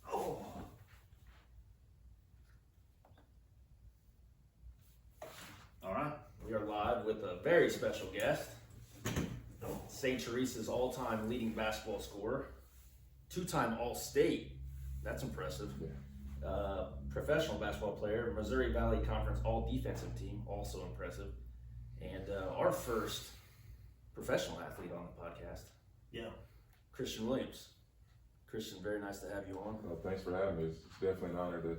Oh. All right. We are live with a very special guest, St. Teresa's all-time leading basketball scorer, two-time All-State. That's impressive. Professional basketball player, Missouri Valley Conference All-Defensive Team, also impressive. And our first professional athlete on the podcast. Yeah. Christian Williams. Christian, very nice to have you on. Well, thanks for having me. It's definitely an honor to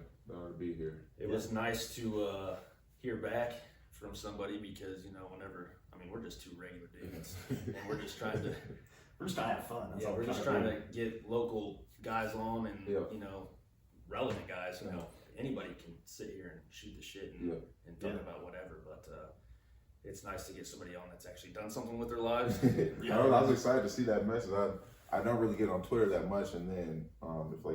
be here. It was nice to hear back from somebody because, we're just two regular dudes. And we're just trying to have fun. That's all we're just trying to get local guys on and, Yep. relevant guys. Anybody can sit here and shoot the shit and, Yep. and talk about whatever, but it's nice to get somebody on that's actually done something with their lives. I was excited to see that message. I don't really get on Twitter that much, and then if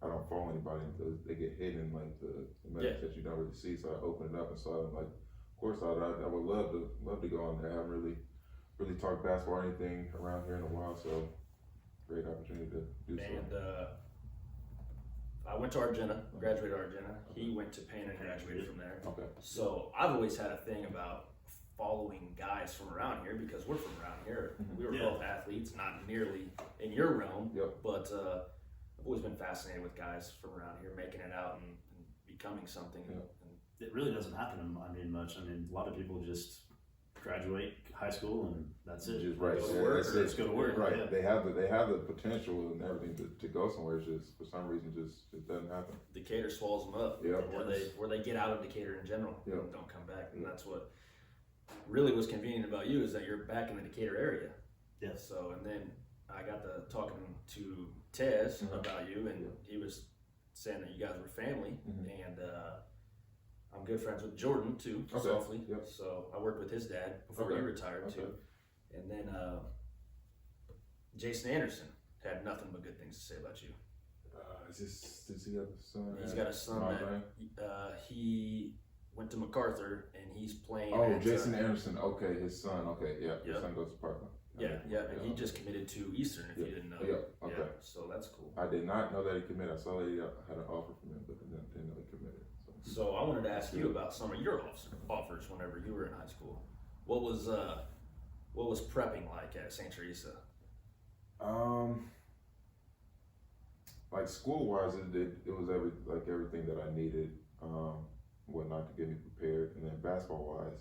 I don't follow anybody until they get hidden the message that you don't really see. So I opened it up and saw it. Of course, I would love to go on there. I haven't really talked basketball or anything around here in a while, so great opportunity to do so. And I went to Argentina, graduated Argentina. He went to Penn and graduated from there. Okay. So I've always had a thing about following guys from around here because we're from around here. We were both athletes, not nearly in your realm, but I've always been fascinated with guys from around here making it out and becoming something. And it really doesn't happen much. A lot of people just graduate high school and that's it. Just right. Go to work or just go to work. Right. Yeah. They have the potential and everything to go somewhere. It's just for some reason it doesn't happen. Decatur swallows them up. Yeah. Where they get out of Decatur in general and don't come back. And Yeah. that's what really was convenient about you is that you're back in the Decatur area. Yeah. So, and then I got to talking to Tez about you, and he was saying that you guys were family, and I'm good friends with Jordan too, softly. Yep. So I worked with his dad before he retired too, and then Jason Anderson had nothing but good things to say about you. Does he have a son? He's got a son that he went to MacArthur, and he's playing. Oh, Jason Anderson. Okay, his son. Okay, his son goes to Parkland. And he just committed to Eastern. If you didn't know. Okay. So that's cool. I did not know that he committed. I saw that he had an offer from him, but I didn't know he committed. So I wanted to ask you about some of your offers whenever you were in high school. What was prepping like at St. Teresa? Like school wise, it was everything that I needed, whatnot to get me prepared, and then basketball wise,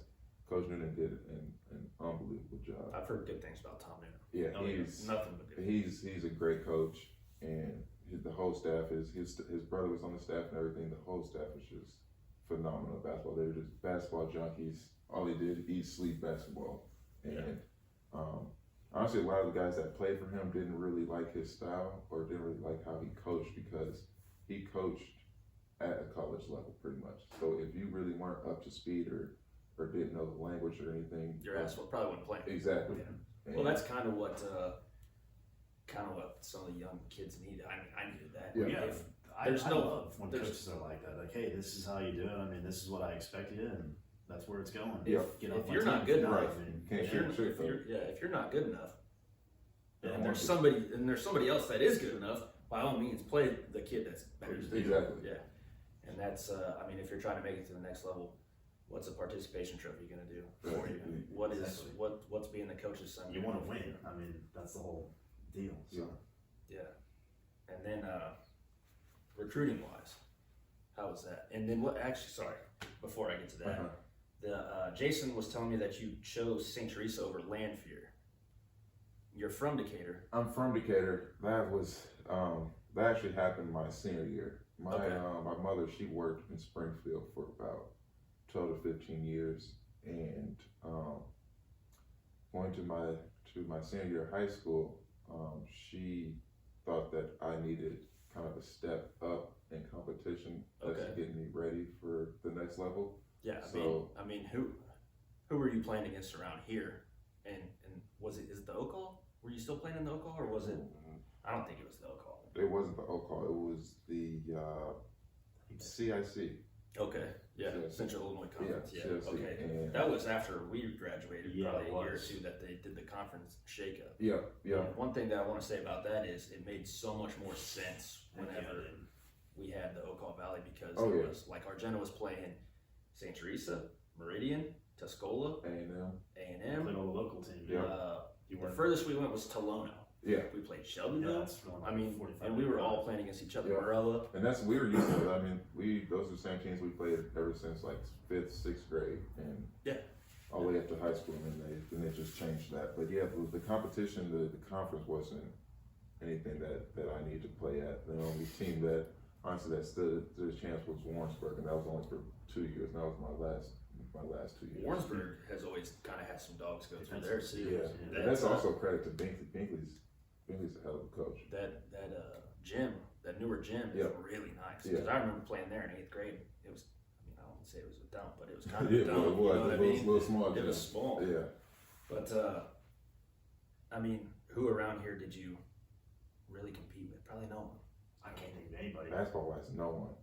Coach Noonan did an unbelievable job. I've heard good things about Tom Noonan. Yeah, he's nothing but good. He's a great coach, and the whole staff is his brother was on the staff and everything. The whole staff is just phenomenal at basketball. They were just basketball junkies. All they did eat, sleep basketball, and honestly, a lot of the guys that played for him didn't really like his style or didn't really like how he coached because he coached at a college level pretty much. So if you really weren't up to speed or didn't know the language or anything, your ass probably wouldn't play. Exactly. Yeah. Well, that's kind of what some of the young kids need. I needed that. Yeah. I love when there's coaches are like that. Like, hey, this is how you do it. This is what I expect you, and that's where it's going. If you're not good enough, if you're not good enough, and there's somebody else that is good enough, by all means, play the kid that's better than you. Exactly. Yeah. And that's if you're trying to make it to the next level, what's a participation trophy going to do for you? What's being the coach's son? You want to win. That's the whole deal. So. Yeah. And then recruiting wise, how was that? And then before I get to that, Jason was telling me that you chose St. Teresa over Lanphier. You're from Decatur. I'm from Decatur. That was that actually happened my senior year. My mother, she worked in Springfield for about 12 to 15 years, and going to my senior year of high school, she thought that I needed kind of a step up in competition just to get me ready for the next level. Yeah, who were you playing against around here? And is it the O-Call? Were you still playing in the O-Call, or was it? I don't think it was the O-Call. It wasn't the O-Call. It was the CIC. Okay. Yeah. CSC. Central Illinois Conference. Yeah. CSC, Okay. and That was after we graduated, Yeah, probably it a year or was. two that they did the conference shakeup. yeah. And one thing that I want to say about that is it made so much more sense whenever we had the Ocala Valley because it was like Argenta was playing St. Teresa, Meridian, Tuscola, A&M. A&M. Played all the local teams. Yeah. You The weren't. furthest we went was Tolono. Yeah. We played Yeah, Shelbyville. that's going I on mean, 45 and we were minutes. all playing against each other. Yeah. Morella. And that's we were used to it. I mean, those are the same teams we played ever since like 5th, 6th grade, and all the way up to high school, and then they just changed that. But yeah, the competition, the conference wasn't anything that I needed to play at. The only team that honestly that stood a chance was Warrensburg, and that was only for 2 years. And that was my last 2 years. Warrensburg has always kind of had some dogs go through there too. Yeah, and that's also credit to Binkley. Binkley's a hell of a coach. That gym, that newer gym, is really nice. Because I remember playing there in 8th grade. It was, I mean, I won't say it was a dump, but it was kind of a dump. It was. You know what I mean? Little small. It was small. Yeah. But I mean, who around here did you really compete with? Probably no one. I can't think of anybody. Basketball wise, no one.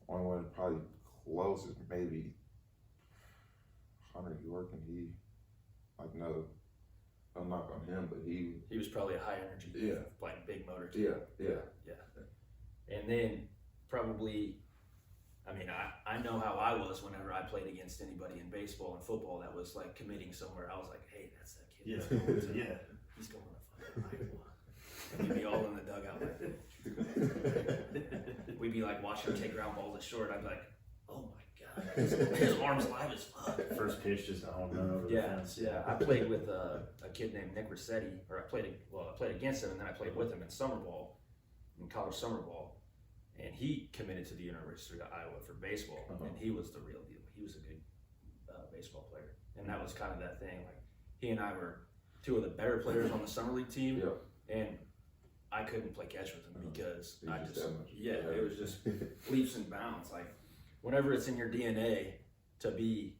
Only one probably closest, maybe Hunter York, and he, like, no knock on him, but he was probably a high energy, playing big motor too. Yeah. And then probably, I mean, I know how I was whenever I played against anybody in baseball and football that was like committing somewhere. I was like, hey, that's that kid. Yeah. He's going to fucking Iowa. And we'd be all in the dugout like, we'd be like watching him take ground balls at short. I'd be like, oh my God, his arm's live as fuck. First pitch, just a home run over the fence. Yeah. I played with a kid named Nick Rossetti, or I played against him, and then I played with him in college summer ball, and he committed to the University of Iowa for baseball, and he was the real deal. He was a good baseball player, and that was kind of that thing. Like, he and I were two of the better players on the summer league team, and I couldn't play catch with him because it was just leaps and bounds. Like, whenever it's in your DNA to be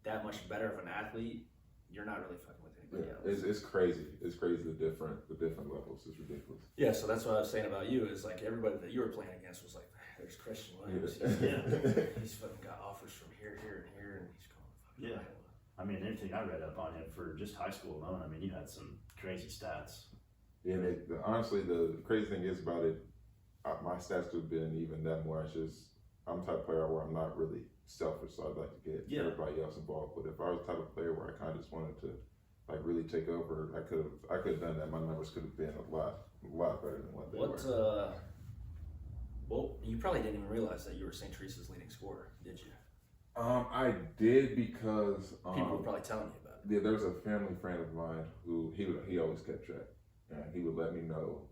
that much better of an athlete, you're not really fucking with anybody else. It's crazy. It's crazy the different levels. It's ridiculous. Yeah, so that's what I was saying about you is like everybody that you were playing against was like, there's Christian Williams. He's fucking got offers from here, and here, and he's going fucking Iowa. I mean, everything I read up on him for just high school alone, I mean, you had some crazy stats. Yeah, honestly, the crazy thing is about it, my stats could have been even that more. I'm the type of player where I'm not really selfish, so I'd like to get everybody else involved. But if I was the type of player where I kind of just wanted to like really take over, I could have done that. My numbers could have been a lot better than what they were. Well, you probably didn't even realize that you were St. Teresa's leading scorer, did you? I did because people were probably telling you about it. Yeah, there was a family friend of mine who he always kept track, and he would let me know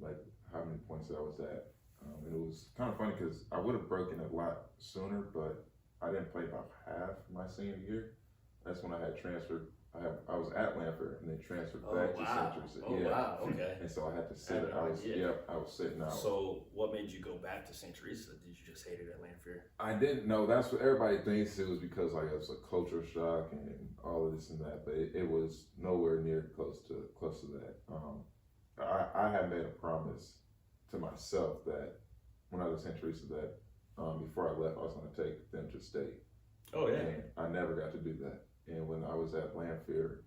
like how many points that I was at. And it was kind of funny because I would have broken it a lot sooner, but I didn't play about half my senior year. That's when I had transferred. I was at Lanford and then transferred back to St. Teresa. Wow, okay. And so I had to sit. I was sitting out. So what made you go back to St. Teresa? Did you just hate it at Lanford? I didn't know. That's what everybody thinks. It was because like it was a cultural shock and all of this and that, but it was nowhere near close to that. I had made a promise to myself that when I was at St. Teresa that before I left I was going to take them to state. Oh yeah. And I never got to do that. And when I was at Lanford,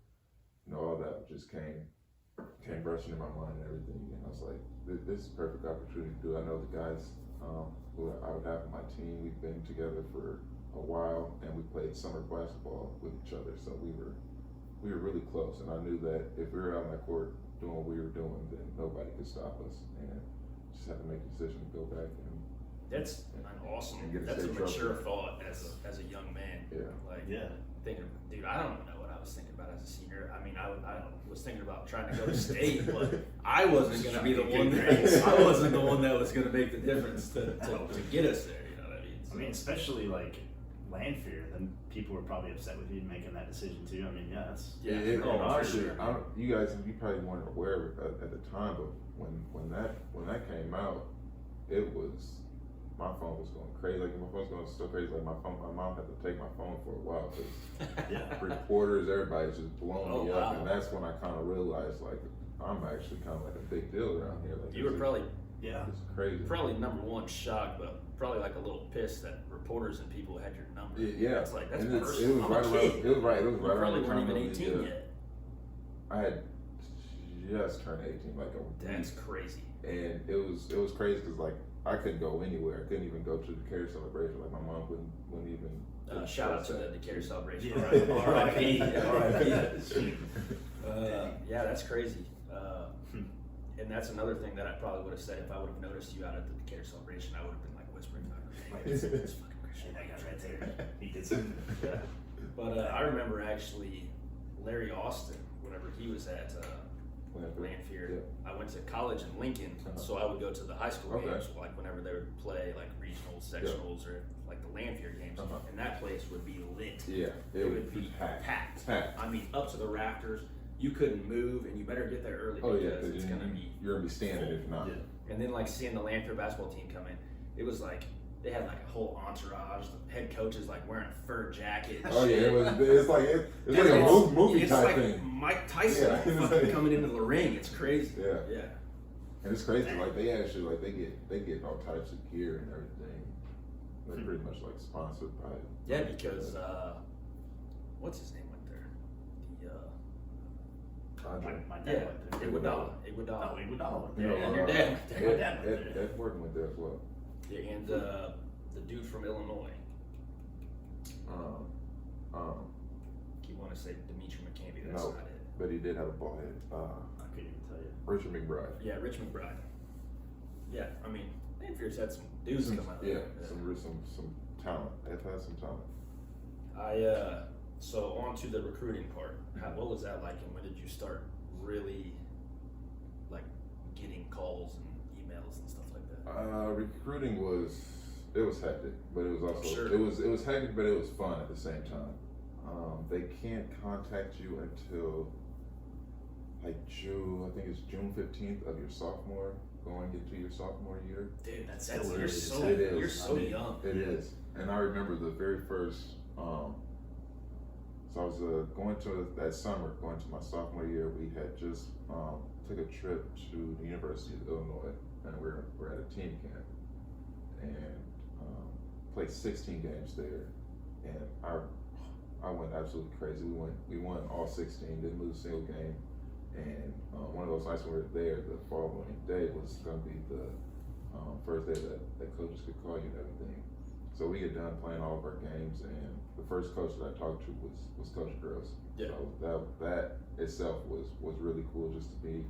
all that just came rushing in my mind and everything. And I was like, this is a perfect opportunity to do it. I know the guys who I would have on my team. We've been together for a while, and we played summer basketball with each other. So we were really close. And I knew that if we were out on that court doing what we were doing, then nobody could stop us. And just had to make a decision to go back and. That's an awesome. That's a mature thought as a young man. Thinking, dude, I don't even know what I was thinking about as a senior. I mean, I was thinking about trying to go to state, but I wasn't going to be the one. I wasn't the one that was going to make the difference to get us there. You know what I mean? So, I mean, especially like Lanfear, then people were probably upset with you making that decision too. I mean, honestly, you probably weren't aware of it at the time, but when that came out, it was. My phone was going crazy. Like my phone was going so crazy. Like my mom had to take my phone for a while because reporters, everybody's just blowing me up, and that's when I kind of realized like I'm actually kind of like a big deal around here. Like you were probably Yeah. It's crazy. Probably number one shock, but probably like a little pissed that reporters and people had your number. Yeah. It's like, that's And personal. it was I'm a right around. kid. It was right. It was You right probably around the weren't time even of 18 the, yet. I had just turned 18, like a That's week. crazy. And it was crazy because like I couldn't go anywhere. I couldn't even go to the Decatur celebration. Like my mom wouldn't even. Shout out to the Decatur celebration. Yeah. R.I.P. R.I.P. Dang. Yeah, that's crazy. And that's another thing that I probably would have said if I would have noticed you out at the Decatur celebration. I would have been like whispering, like, "Hey, this fucking Christian That guy guy right there." He did something. Yeah. But I remember actually Larry Austin, whenever he was at Lanphier. Yeah. I went to college in Lincoln, so I would go to the high school Okay. games, like whenever they would play like regionals, sectionals, or like the Lanphier games, and that place would be lit. Yeah, It would be packed. packed. I mean, up to the rafters. You couldn't move, and you better get there early Oh yeah, because it's gonna be. you're gonna be standing if not. Yeah. And then like seeing the Lanphier basketball team come in, it was like they had like a whole entourage. The head coach is like wearing a fur jacket. And Oh yeah, shit. it's like a movie It's type like thing. Mike Tyson Yeah. fucking coming into the ring. It's crazy. Yeah. Yeah. And it's crazy, like they actually like they get all types of gear and everything. They're pretty much like sponsored by. Yeah, because what's his name went there? My dad Yeah, went there. Iguodala. Oh, Iguodala. Iguodala went Yeah, there. and your dad went there. My dad went there. Ed Morgan went there as well. Yeah, and the dude from Illinois. You want to say Dimitri McCamby? That's No. not it. But he did have a ball head. I couldn't even tell you. Richard McBride. Yeah, Rich McBride. Yeah, I mean, Lanphier's had some dudes come out. Yeah, there. some talent. They've had some talent. So on to the recruiting part. What was that like, and when did you start really like getting calls and emails and stuff like that? Recruiting was hectic, but it was also Sure. it was hectic, but it was fun at the same time. They can't contact you until like June. I think it's June 15th of your sophomore, going into your sophomore year. Dude, that's Still you're early. so It is. you're so I mean, young. It is, and I remember the very first. So I was going to that summer, going to my sophomore year. We had just took a trip to the University of Illinois, and we're at a team camp, and played 16 games there, and I went absolutely crazy. We won all 16, didn't lose a single game, and one of those nights when we were there, the following day was going to be the first day that coaches could call you and everything. So we get done playing all of our games, and the first coach that I talked to was Coach Gross. Yeah. So that itself was really cool, just to be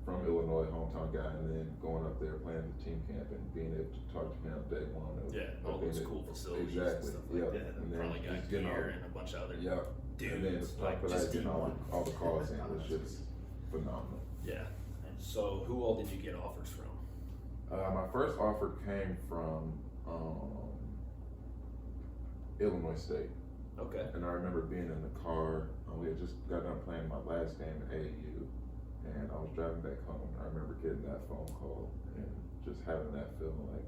from Illinois, hometown guy, and then going up there playing the team camp and being able to talk to him day one. All those cool facilities and Exactly. stuff like that. And then Probably got just getting gear all- and a bunch of other Yeah. dudes. And then like for just that, getting D1. all the calls in was just phenomenal. yeah. So who all did you get offers from? My first offer came from Illinois State. Okay. And I remember being in the car. We had just got done playing my last game at AAU, and I was driving back home. And I remember getting that phone call and just having that feeling like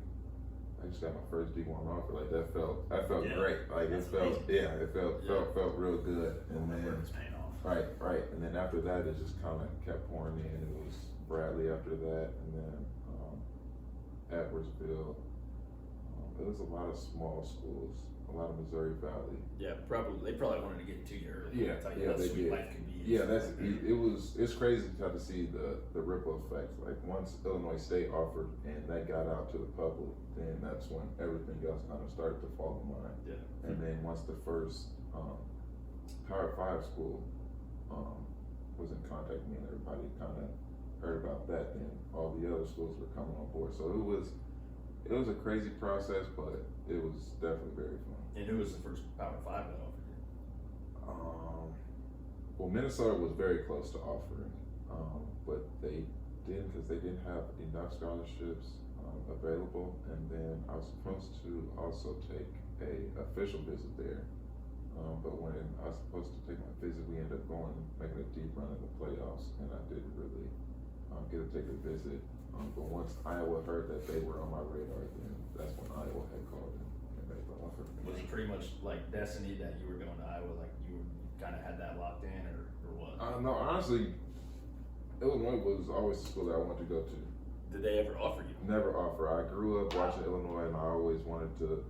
I just got my first D1 offer. Like that felt Yeah. great. Like That's it felt amazing. it felt real good. And My then work was paying off. right. And then after that, it just kind of kept pouring in. It was Bradley after that, and then Edwardsville. It was a lot of small schools. A lot of Missouri Valley. Yeah, they probably wanted to get to you early. Yeah, Tell you yeah, how they sweet did. life can be. Yeah, it's crazy to see the ripple effects. Like once Illinois State offered and that got out to the public, then that's when everything else kind of started to fall in line. Yeah. And then once the first Power 5 school was in contact with me and everybody kind of heard about that, then all the other schools were coming on board. So it was a crazy process, but it was definitely very fun. And who was the first Power 5 that offered you? Well, Minnesota was very close to offering, but they didn't because they didn't have enough scholarships available. And then I was supposed to also take a official visit there, but when I was supposed to take my visit, we ended up making a deep run in the playoffs, and I didn't really get to take a visit. But once Iowa heard that they were on my radar, then that's when Iowa had called and made the offer. Was it pretty much like destiny that you were going to Iowa? Like you kind of had that locked in, or what? No, honestly, Illinois was always the school that I wanted to go to. Did they ever offer you? Never offer. I grew up watching Illinois, and I always wanted to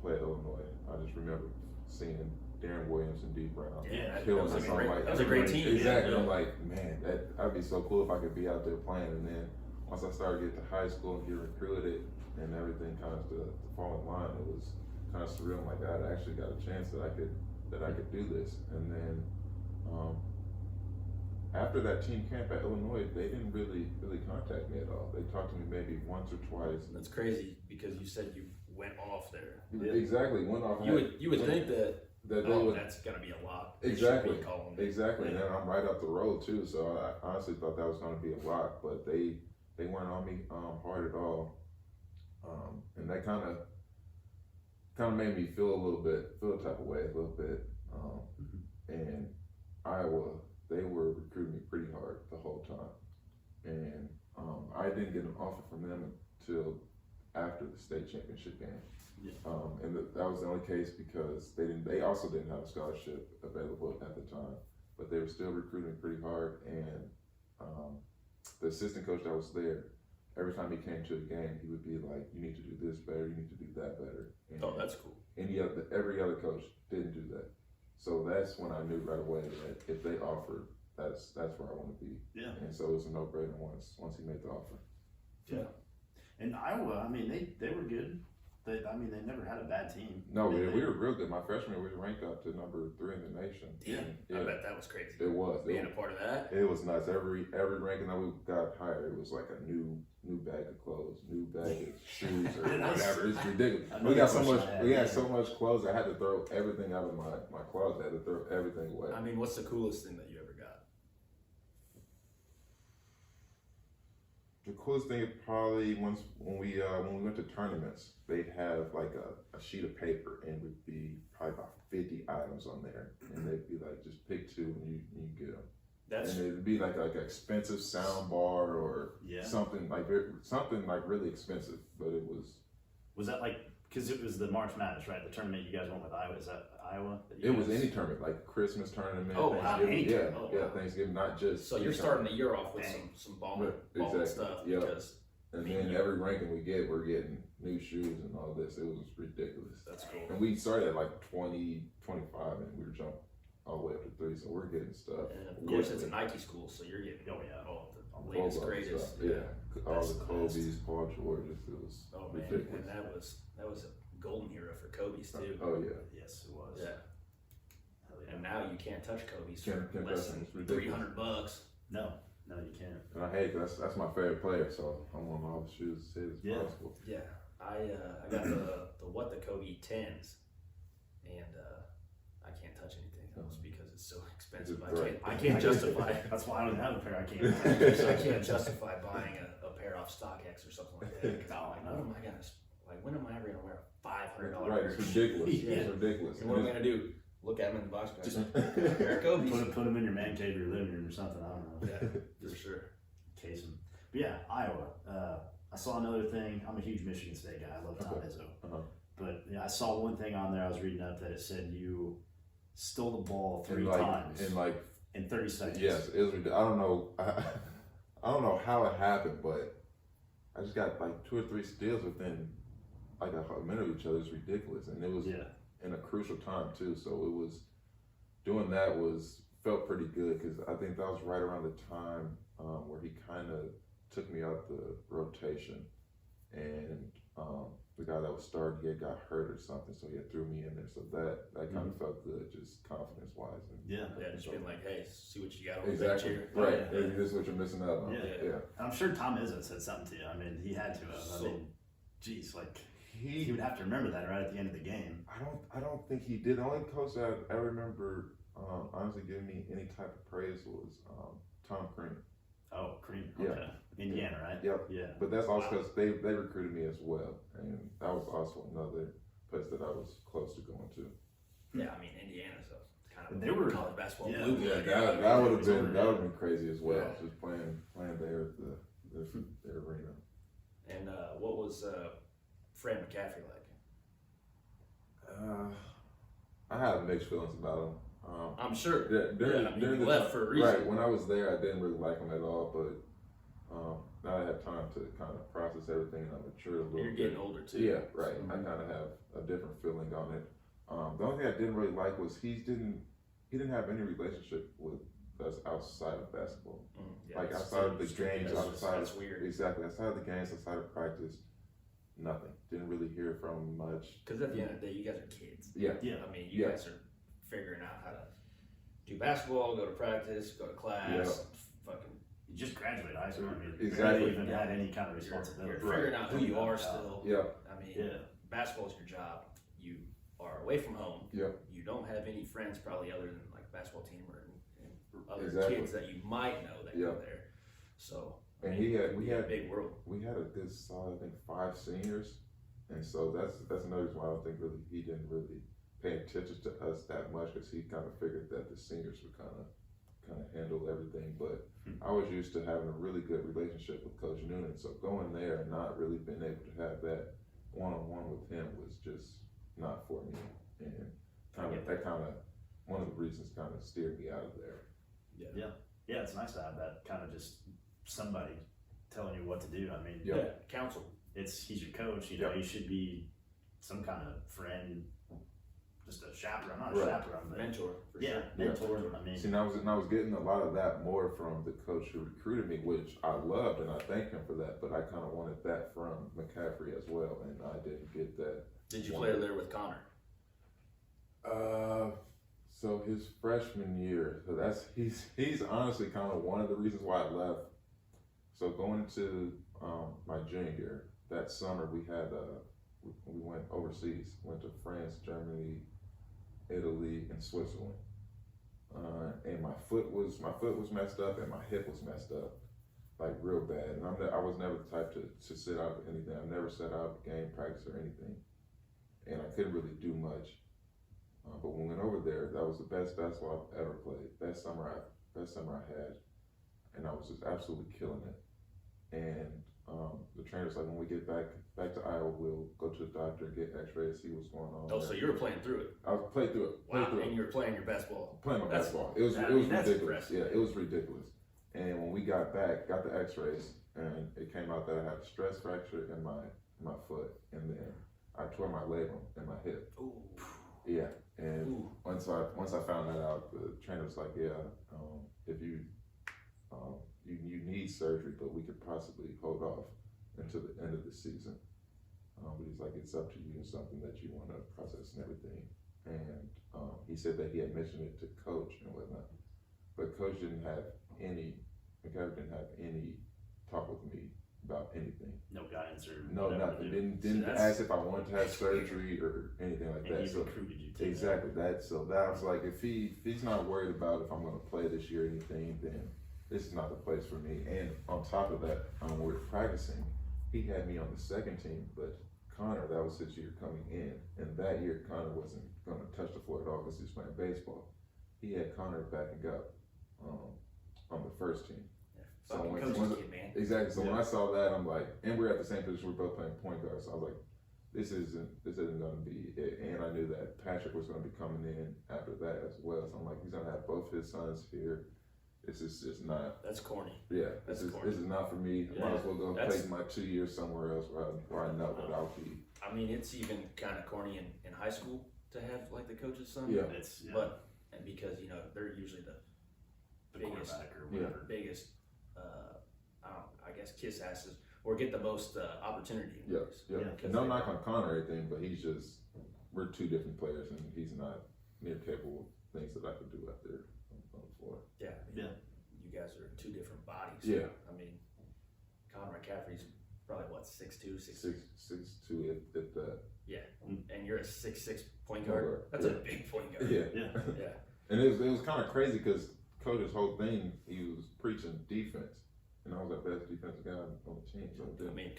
play at Illinois. I just remember seeing Darren Williams and D. Brown killing us. That was a great team. Exactly. Yeah. I'm like, man, that'd be so cool if I could be out there playing. And then once I started getting to high school and get recruited, and everything kind of to fall in line, it was kind of surreal. I'm like, I actually got a chance that I could do this. And then after that team camp at Illinois, they didn't really contact me at all. They talked to me maybe once or twice. That's crazy because you said you went off there. Exactly, went off. You would think that they would, that's gonna be a lot. Exactly. Exactly. And then I'm right up the road too, so I honestly thought that was gonna be a lot, but they weren't on me hard at all. And that kind of made me feel a type of way a little bit. And Iowa, they were recruiting me pretty hard the whole time, and I didn't get an offer from them until after the state championship game. Yeah. And that was the only case because they also didn't have a scholarship available at the time, but they were still recruiting pretty hard. And the assistant coach that was there, every time he came to a game, he would be like, "You need to do this better. You need to do that better." And that's cool. every other coach didn't do that. So that's when I knew right away that if they offered, that's where I want to be. Yeah. And so it was a no-brainer once he made the offer. Yeah. And Iowa, I mean, they were good. They never had a bad team. No, I mean, we were real good. My freshman year, we ranked up to number 3 in the nation. Yeah. I bet that was crazy. It was. Being a part of that. It was nuts. Every ranking that we got higher, it was like a new bag of clothes, new bag of shoes or whatever. It's ridiculous. We had so much clothes. I had to throw everything out of my closet. I had to throw everything away. I mean, what's the coolest thing that you ever got? The coolest thing is probably when we went to tournaments, they'd have like a sheet of paper and would be probably about 50 items on there, and they'd be like, just pick 2 and you get them. And it'd be like an expensive sound bar or something like really expensive, but it was. Was that like, because it was the March Madness, right? The tournament you guys went with Iowa. Is that Iowa? It was any tournament, like Christmas tournament, Thanksgiving. Thanksgiving, not just. So you're starting the year off with some ball stuff. Yep. Because and then every ranking we get, we're getting new shoes and all this. It was ridiculous. That's cool. And we started at like 20, 25, and we were jumping all the way up to 3, so we're getting stuff. And of course, it's a Nike school, so you're getting all the latest, greatest. All the Kobe's, Paul George's. It was ridiculous. And that was a golden era for Kobe's too. Oh yeah. Yes, it was. Yeah. And now you can't touch Kobe's Can't for less than $300. No, you can't. And I hate that's my favorite player, so I want all the shoes as safe as possible. Yeah, I got the Kobe 10s, and I can't touch anything else because it's so expensive. I can't justify. That's why I don't have a pair. I can't. So I can't justify buying a pair off StockX or something like that. When am I ever gonna wear a $500? Right, it's ridiculous. It's ridiculous. And what am I gonna do? Look at them in the box. Just a pair of Kobe's. Put them in your man cave or your living room or something. I don't know. Yeah, for sure. Case them. But yeah, Iowa. I saw another thing. I'm a huge Michigan State guy. I love Tom Izzo. But I saw one thing on there. I was reading up that it said you stole the ball 3 times in 30 seconds. Yes, it was ridiculous. I don't know how it happened, but I just got like 2 or 3 steals within like a minute of each other. It's ridiculous, and it was in a crucial time too. So it was doing that felt pretty good because I think that was right around the time where he kind of took me out the rotation, and the guy that was starting, he had got hurt or something, so he had threw me in there. So that kind of felt good, just confidence wise. Just being like, hey, see what you got on the bench Exactly. here. Right. This is what you're missing out on. Yeah. I'm sure Tom Izzo said something to you. I mean, he had to have. I mean, geez, like he would have to remember that right at the end of the game. I don't think he did. The only coach that I remember honestly giving me any type of praise was Tom Crean. Oh, Crean. Okay. Yeah. Indiana, right? Yep. Yeah. But that's also because they recruited me as well, and that was also another place that I was close to going to. Yeah, I mean Indiana's kind of they were college basketball. Yeah, blue. That would have been crazy as well. Just playing there at the arena. And what was Fred McCaffrey like? I have mixed feelings about him. I'm sure. During he left for a reason. Right, when I was there, I didn't really like him at all. But now I have time to kind of process everything and I matured a little You're bit. getting older too. Yeah, right. I kind of have a different feeling on it. The only thing I didn't really like was he didn't have any relationship with us outside of basketball. Yeah, Like outside of the games, that's weird. Exactly, outside of the games, outside of practice, nothing. Didn't really hear from him much. Because at the end of the day, you guys are kids. Yeah. I mean, you guys are figuring out how to do basketball, go to practice, go to class, fucking. You just graduated high school. I mean, Exactly. barely even had any kind of responsibility. You're figuring out who you are still. Yeah. I mean, Yeah. basketball is your job. You are away from home. Yeah. You don't have any friends probably other than like basketball team or and other Exactly. kids that you might know that go there. So I And mean, we had a big world. We had a good solid, I think, 5 seniors, and so that's another reason why I don't think really he didn't really pay attention to us that much because he kind of figured that the seniors would kind of handle everything. But I was used to having a really good relationship with Coach Noonan, so going there and not really being able to have that one-on-one with him was just not for me, and one of the reasons kind of steered me out of there. Yeah, it's nice to have that kind of just somebody telling you what to do. I mean, Counsel. he's your coach. You know, he should be some kind of friend, just a chaperone, not a chaperone, but Mentor. For yeah, sure. mentor. I mean, See, and I was getting a lot of that more from the coach who recruited me, which I loved, and I thank him for that. But I kind of wanted that from McCaffrey as well, and I didn't get that. Did you play there with Connor? So his freshman year, so he's honestly kind of one of the reasons why I left. So going into my junior year, that summer we had we went overseas, went to France, Germany, Italy, and Switzerland. And my foot was messed up and my hip was messed up, like real bad. And I was never the type to sit out anything. I never sat out game practice or anything, and I couldn't really do much. But when we went over there, that was the best basketball I've ever played. Best summer I had, and I was just absolutely killing it. And the trainer's like, when we get back to Iowa, we'll go to the doctor, get X-rays, see what's going on. Oh, so you were playing through it. I played through it. And you were playing your best ball. Playing my basketball. It was ridiculous. Yeah, it was ridiculous. And when we got back, got the X-rays, and it came out that I had a stress fracture in my foot, and then I tore my labrum in my hip. Ooh. Yeah. And once I found that out, the trainer was like, if you you need surgery, but we could possibly hold off until the end of the season. But he's like, it's up to you, and something that you want to process and everything. And he said that he had mentioned it to Coach and whatnot, but Coach McCaffrey didn't have any talk with me about anything. no guidance or No, nothing. Didn't ask if I wanted to have surgery or anything like that. He recruited you to exactly that. So that was like, if he's not worried about if I'm going to play this year or anything, then this is not the place for me. And on top of that, when we were practicing, he had me on the second team, but Connor, that was his year coming in, and that year Connor wasn't going to touch the floor at all because he was playing baseball. He had Connor backing up on the first team. So exactly. So when I saw that, I'm like, and we're at the same position. We're both playing point guard. So I was like, this isn't going to be it. And I knew that Patrick was going to be coming in after that as well. So I'm like, he's going to have both his sons here. This is just not. That's corny. Yeah, this is not for me. I might as well go take my 2 years somewhere else where I know that I'll be. I mean, it's even kind of corny in high school to have like the coach's son. Yeah. But and because they're usually the biggest quarterback or whatever. biggest. I guess kiss asses or get the most opportunity. Yeah. No knock on Connor or anything, but we're two different players, and he's not near capable of things that I could do out there on the floor. Yeah. You guys are two different bodies. Yeah. I mean, Connor McCaffrey's probably what 6'2", 6'2", if that. Yeah, and you're a 6'6" point guard. That's a big point guard. Yeah. And it was kind of crazy because Coach's whole thing, he was preaching defense. And I was the best defensive guy on the team. So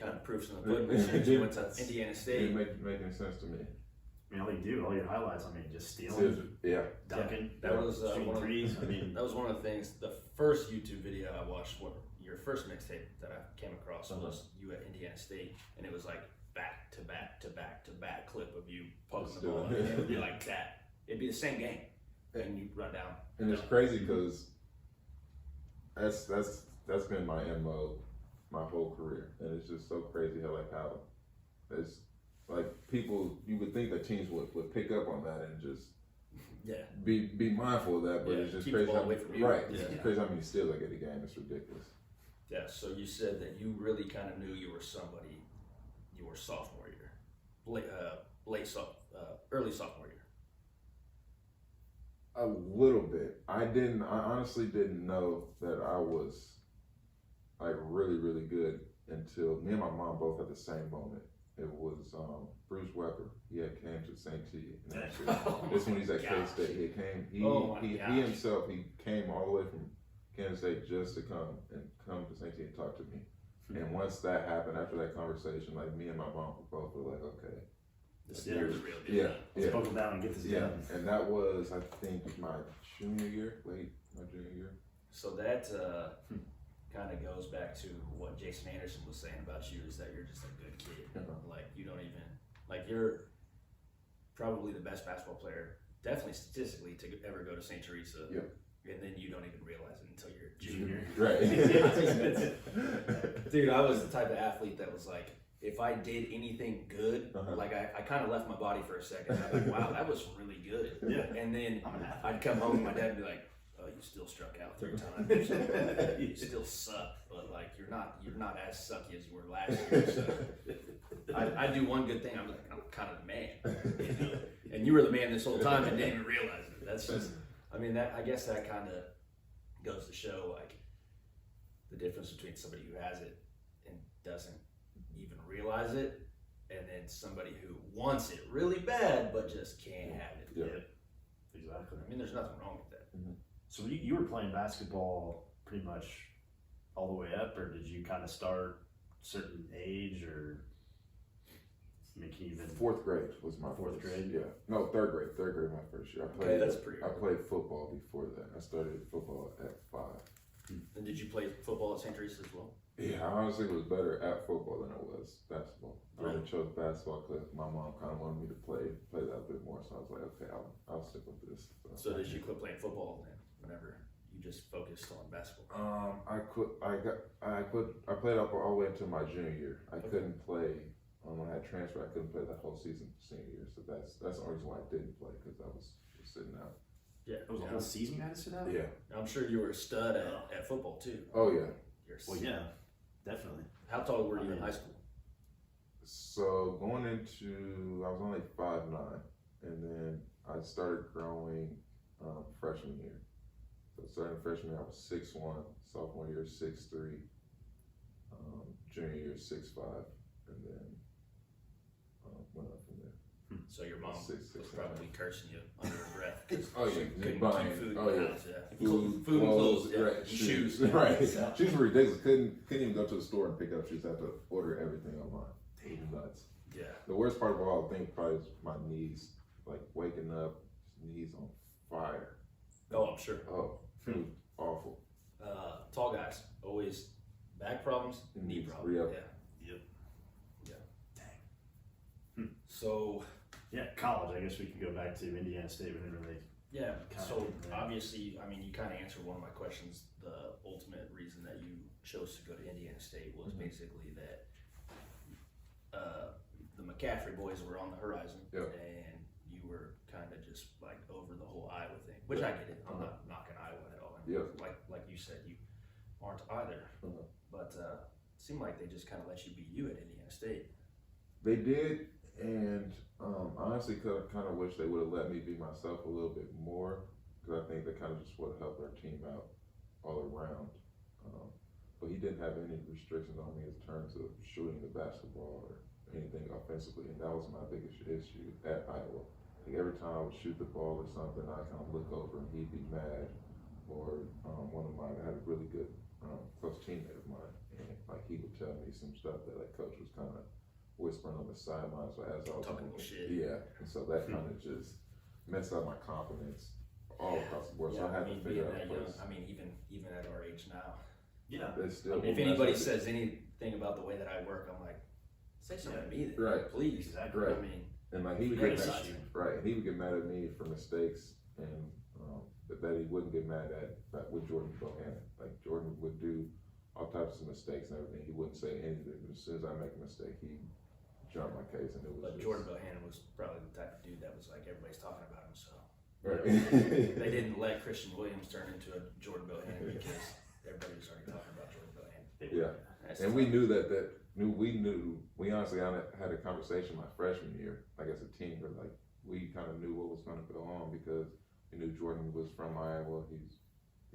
kind of proofs in the pudding. Since you went to Indiana State. It didn't make any sense to me. I mean, all you do, all your highlights, just stealing, dunking, that was shooting threes. That was one of the things, the first YouTube video I watched, your first mixtape that I came across was you at Indiana State, and it was like back to back to back to back clip of you poking the ball, and it would be like that. It'd be the same game, and you run down. And it's crazy because that's been my MO my whole career, and it's just so crazy how it's like people, you would think that teams would pick up on that and just be mindful of that, but it's just keep crazy the ball how away from you. right. It's crazy how many steals I get a game. It's ridiculous. Yeah. So you said that you really kind of knew you were somebody your sophomore year, early sophomore year. A little bit. I honestly didn't know that I was like really, really good until me and my mom both had the same moment. It was Bruce Weber. He had came to St. T. This when he's at K-State. He came. He himself. He came all the way from Kansas State just to come to St. T and talk to me. And once that happened, after that conversation, like me and my mom both were like, okay. This is real good. Let's buckle down and get this done. And that was, I think, my junior year, my junior year. So that kind of goes back to what Jason Anderson was saying about you, is that you're just a good kid. Like, you don't even, like, you're probably the best basketball player, definitely statistically, to ever go to St. Teresa. Yep. And then you don't even realize it until you're junior. Right. Dude, I was the type of athlete that was like, if I did anything good, like I kind of left my body for a second. I was like, wow, that was really good. Yeah. And then I'd come home and my dad would be like, oh, you still struck out 3 times. You still suck, but like you're not as sucky as you were last year. So I do one good thing. I'm like, I'm kind of the man. You know? And you were the man this whole time and didn't even realize it. That's just, I mean, I guess that kind of goes to show like the difference between somebody who has it and doesn't even realize it, and then somebody who wants it really bad but just can't have it. Yeah. Exactly. I mean, there's nothing wrong with that. Mm-hmm. So you were playing basketball pretty much all the way up, or did you kind of start a certain age, or I mean, can you even... Fourth grade was my Fourth grade? Yeah. No, third grade. Third grade my first year. I played football before that. I started football at 5. And did you play football at St. Teresa as well? Yeah, I honestly was better at football than I was basketball. I Really? chose basketball because my mom kind of wanted me to play that a bit more. So I was like, okay, I'll stick with this. So did you quit playing football then? Whenever you just focused on basketball? I played up all the way until my junior year. I couldn't play. When I had transfer, I couldn't play that whole season senior year. So that's the only reason why I didn't play, because I was sitting out. Yeah. It was a whole season you had to sit out? Yeah. I'm sure you were a stud at football too. Oh yeah. Well, yeah, definitely. How tall were you in high school? So going into, I was only 5'9", and then I started growing freshman year. So starting freshman year, I was 6'1", sophomore year 6'3", junior year 6'5", and then went up from there. So your mom Six, was probably cursing you under her breath. 'Cause Oh she yeah, couldn't buying, keep food in oh the yeah, house. Yeah. food, and clothes, yeah. right, shoes, right. Yeah. Shoes were ridiculous. Couldn't even go to the store and pick up shoes. I had to order everything online. It was nuts. Yeah. The worst part of all, I think, probably is my knees. Like waking up, knees on fire. Oh, I'm sure. Oh, it was awful. Tall guys always back problems, knee problems. Yep. Yeah. Dang. So Yeah, college. I guess we could go back to Indiana State. We didn't really... yeah. Kinda, So yeah. obviously, I mean, you kind of answered one of my questions. The ultimate reason that you chose to go to Indiana State was basically that the McCaffrey boys were on the horizon, and you were kind of just like over the whole Iowa thing, which I get it. I'm not knocking Iowa at all. Yeah. Like you said, you aren't either. But it seemed like they just kind of let you be you at Indiana State. They did, and honestly, kind of wish they would have let me be myself a little bit more, because I think that kind of just would have helped our team out all around. But he didn't have any restrictions on me in terms of shooting the basketball or anything offensively, and that was my biggest issue at Iowa. Like every time I would shoot the ball or something, I kind of look over and he'd be mad. Or one of mine, I had a really good close teammate of mine, and like he would tell me some stuff that like coach was kind of whispering on the sideline. So as I was Talking shit. yeah, and so that kind of just messed up my confidence all across the board. So I had to being figure out that a young, place. I mean, even at our age now. Yeah. They still If will anybody mess up says anything about the way that I work, I'm like, say something to me then, Right. please. Exactly. Right. I mean, And like he would Great get mad, issue. right? And he would get mad at me for mistakes, and that he wouldn't get mad at with Jordan Bohannon. Like Jordan would do all types of mistakes and everything, he wouldn't say anything. But as soon as I make a mistake, he jumped my case, and it was. But Jordan Bohannon was probably the type of dude that was like everybody's talking about him. So Right. they didn't let Christian Williams turn into a Jordan Bohannon because everybody was already talking about Jordan Bohannon. Yeah, and we knew we honestly had a conversation my freshman year, like as a team, but like we kind of knew what was going to go on because we knew Jordan was from Iowa. He's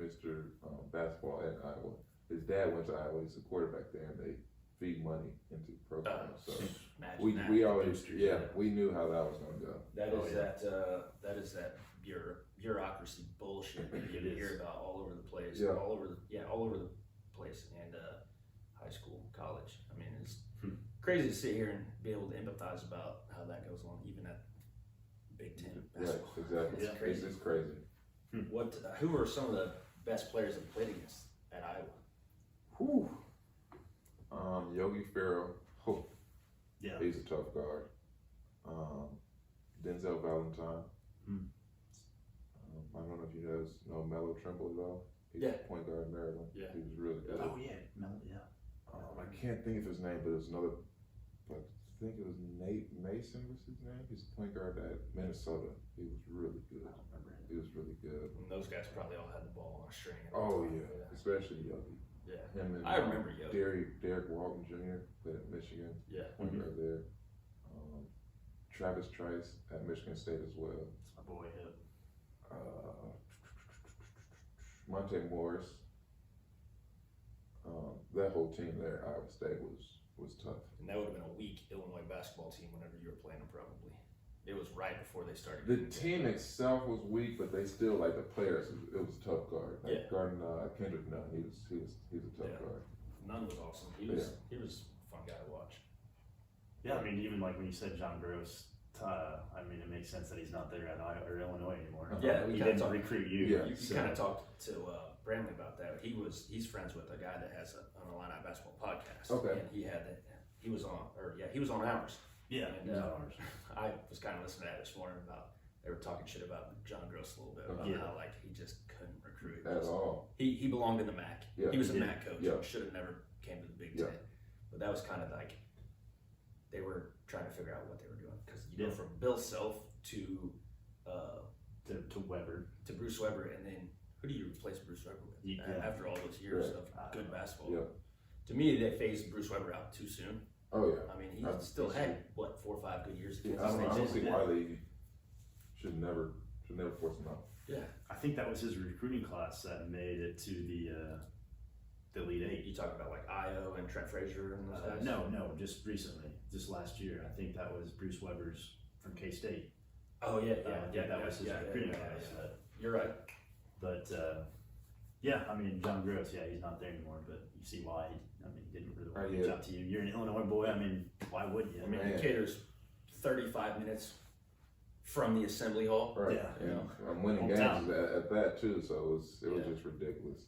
Mr. Basketball at Iowa. His dad went to Iowa. He's a quarterback there, and they feed money into the program. So we always we knew how that was going to go. That is that bureaucracy bullshit that you hear about all over the place. All over the place, and high school, college. I mean, it's crazy to sit here and be able to empathize about how that goes on, even at Big Ten basketball. Yeah, exactly. It's crazy. It's crazy. Who are some of the best players that played against at Iowa? Whew. Yogi Ferrell. Oh, Yeah. He's a tough guard. Denzel Valentine. I don't know if you guys know Melo Trimble at all. He's a point guard in Maryland. Yeah. He was really good. Oh yeah, yeah. I can't think of his name, but it was another. I think it was Nate Mason was his name. He's a point guard at Minnesota. He was really good. I don't remember him. He was really good. And those guys probably all had the ball on a string. Oh yeah, especially Yogi. Yeah. Him and I remember Yogi. Derek Walton Jr. played at Michigan. Yeah. Point guard there. Travis Trice at Michigan State as well. It's my boy. Yeah. Monte Morris. That whole team there at Iowa State was tough. And that would have been a weak Illinois basketball team whenever you were playing them, probably. It was right before they started. The team itself was weak, but they still, like the players, it was a tough guard. Like guarding Kendrick Nunn, he was a tough guard. Nunn was awesome. He was a fun guy to watch. Yeah, I mean, even like when you said John Gross, I mean, it makes sense that he's not there at Iowa or Illinois anymore. Yeah, he didn't recruit you. You kind of talked to Bramley about that. He's friends with a guy that has an Illini basketball podcast. Okay. And he was on ours. Yeah, and I was kind of listening to that this morning about they were talking shit about John Gross a little bit about how like he just couldn't recruit at all. He belonged in the MAC. Yeah, he was a MAC coach. Yeah. Should have never came to the Big Ten. But that was kind of like they were trying to figure out what they were doing because you go from Bill Self to Weber to Bruce Weber, and then who do you replace Bruce Weber with after all those years of good basketball? Yeah. To me, they phased Bruce Weber out too soon. Oh yeah. I mean, he still had 4 or 5 good years. I don't see why they should never force him out. Yeah, I think that was his recruiting class that made it to the Elite Eight. You talk about like Io and Trent Frazier and those guys? No, just recently, just last year. I think that was Bruce Weber's from K-State. Oh yeah, that was his recruiting class. You're right. But I mean, John Gross, he's not there anymore. But you see why. He didn't really want to reach out to you. You're an Illinois boy. I mean, why wouldn't you? I mean, Decatur's 35 minutes from the assembly hall. Right. Yeah. You know, I'm winning games at that too, so it was just ridiculous.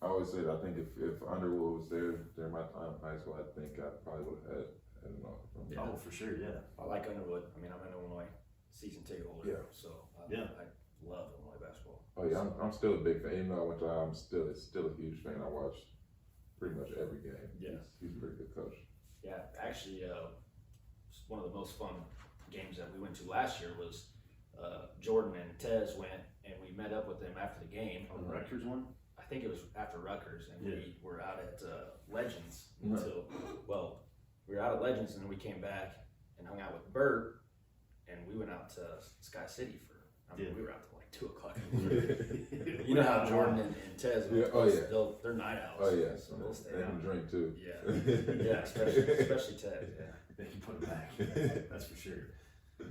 I always said I think if Underwood was there during my time in high school, I think I probably would have had an offer from him. Oh, for sure, yeah. I like Underwood. I mean, I'm an Illinois season ticket holder, so I love Illinois basketball. Oh yeah, I'm still a big fan. Even though I went to Iowa, I'm still a huge fan. I watch pretty much every game. Yeah, he's a pretty good coach. Yeah, actually, one of the most fun games that we went to last year was Jordan and Tez went, and we met up with them after the game. On the Rutgers one? I think it was after Rutgers, and we were out at Legends until we were out at Legends, and then we came back and hung out with Bert, and we went out to Sky City we were out till like 2 o'clock in the morning. You know how Jordan and Tez, they're night owls. Oh yeah, so they'll stay they out. can drink too. Yeah, especially Tez. Yeah, they can put it back. That's for sure.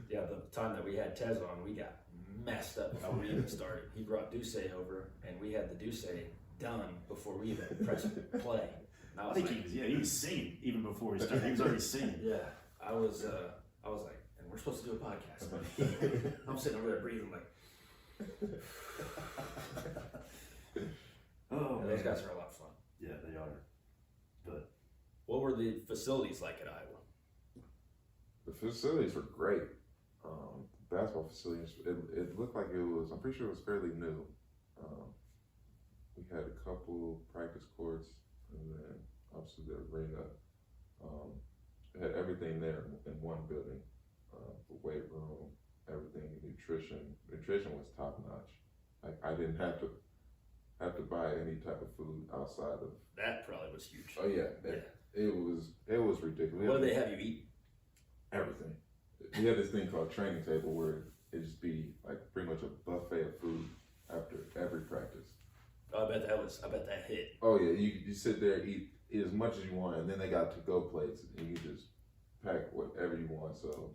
Yeah, the time that we had Tez on, we got messed up before we even started. He brought Duce over, and we had the Duce done before we even pressed play. And I think he was singing even before he started. He was already singing. Yeah, I was like, and we're supposed to do a podcast. I'm sitting over there breathing like. Those guys are a lot of fun. Yeah, they are. But what were the facilities like at Iowa? The facilities were great. Basketball facilities, it looked like it was, I'm pretty sure it was fairly new. We had a couple practice courts. and then obviously the arena. It had everything there in one building. The weight room, everything, nutrition. Nutrition was top notch. Like I didn't have to buy any type of food outside of. That probably was huge. Oh yeah, it was ridiculous. What do they have you eat? Everything. We had this thing called training table where it just be like pretty much a buffet of food after every practice. Oh, I bet that hit. Oh yeah, you sit there, eat as much as you want, and then they got to-go plates, and you just pack whatever you want. So,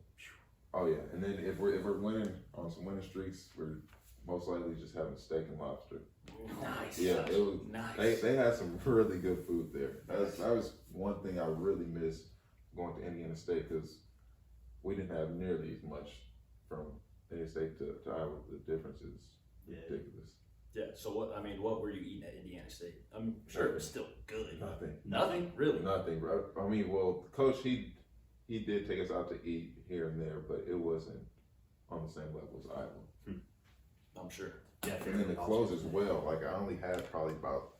oh yeah, and then if we're winning on some winning streaks, we're most likely just having steak and lobster. Nice. Yeah, it was nice. They had some really good food there. That was one thing I really missed going to Indiana State, because we didn't have nearly as much from Indiana State to Iowa. The difference is ridiculous. Yeah. So what were you eating at Indiana State? I'm sure it was still good. Nothing. Really? Nothing, bro. I mean, well, Coach, he did take us out to eat here and there, but it wasn't on the same level as Iowa. I'm sure. Yeah, And then the clothes as well. Like I only had probably about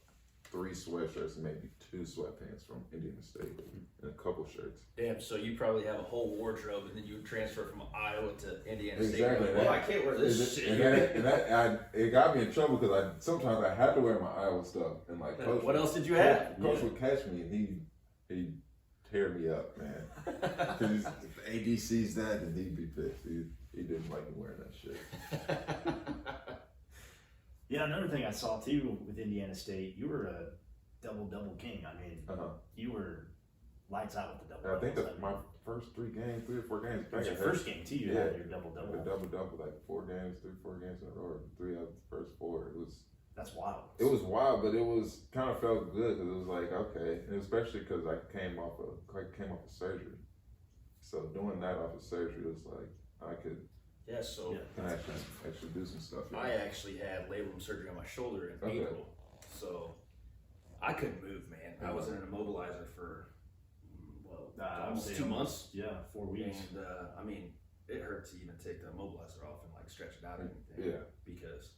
3 sweatshirts and maybe 2 sweatpants from Indiana State and a couple shirts. Damn. So you probably have a whole wardrobe, and then you transfer from Iowa to Indiana State. Exactly. Like, well, I can't wear this shit. It got me in trouble because sometimes I had to wear my Iowa stuff, and like Coach, what else did you have? Coach would catch me and he'd tear me up, man. Because if AD sees that, and he'd be pissed. He didn't like me wearing that shit. Yeah, another thing I saw too with Indiana State, you were a double king. I mean, you were lights out with the double. I think that's my first 3 or 4 games. It was your first game too. You had your double. Like a double, like 4 games, 3-4 games in a row, 3 out of the first 4. That's wild. It was wild, but it was kind of felt good because it was like okay, and especially because I came off of surgery. So doing that off of surgery was like I could. Yeah, so can actually do some stuff. I actually had labrum surgery on my shoulder in April, so I couldn't move, man. I was in an immobilizer for almost 2 months. Yeah, 4 weeks. And I mean, it hurt to even take the immobilizer off and like stretch it out or anything. Yeah. Because,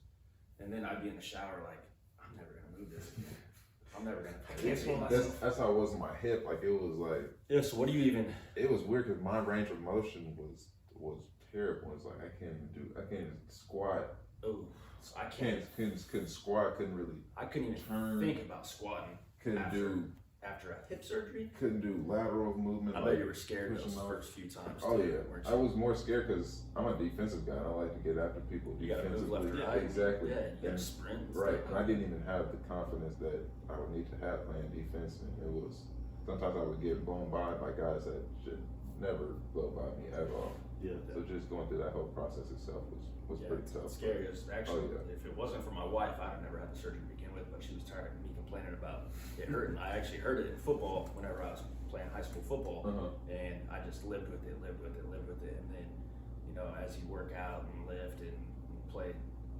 and then I'd be in the shower like, I'm never gonna move this again. I'm never gonna. I can't see myself. That's how it was in my hip. Like it was like. Yeah. So what do you even? It was weird because my range of motion was terrible. It's like I can't even squat. Oh, so I couldn't squat. I couldn't even turn. Think about squatting. After a hip surgery. Couldn't do lateral movement. I bet you were scared those first few times. Oh yeah, I was more scared because I'm a defensive guy. I like to get after people defensively. Move left or right. Exactly. Yeah, you gotta sprint. Right, and I didn't even have the confidence that I would need to have playing defense, and it was sometimes I would get blown by guys that should never blow by me at all. Yeah. So just going through that whole process itself was pretty tough. It's scary. Actually, if it wasn't for my wife, I'd have never had the surgery to begin with. But she was tired of me complaining about it hurting. I actually heard it in football whenever I was playing high school football, and I just lived with it. And then, as you work out and lift and play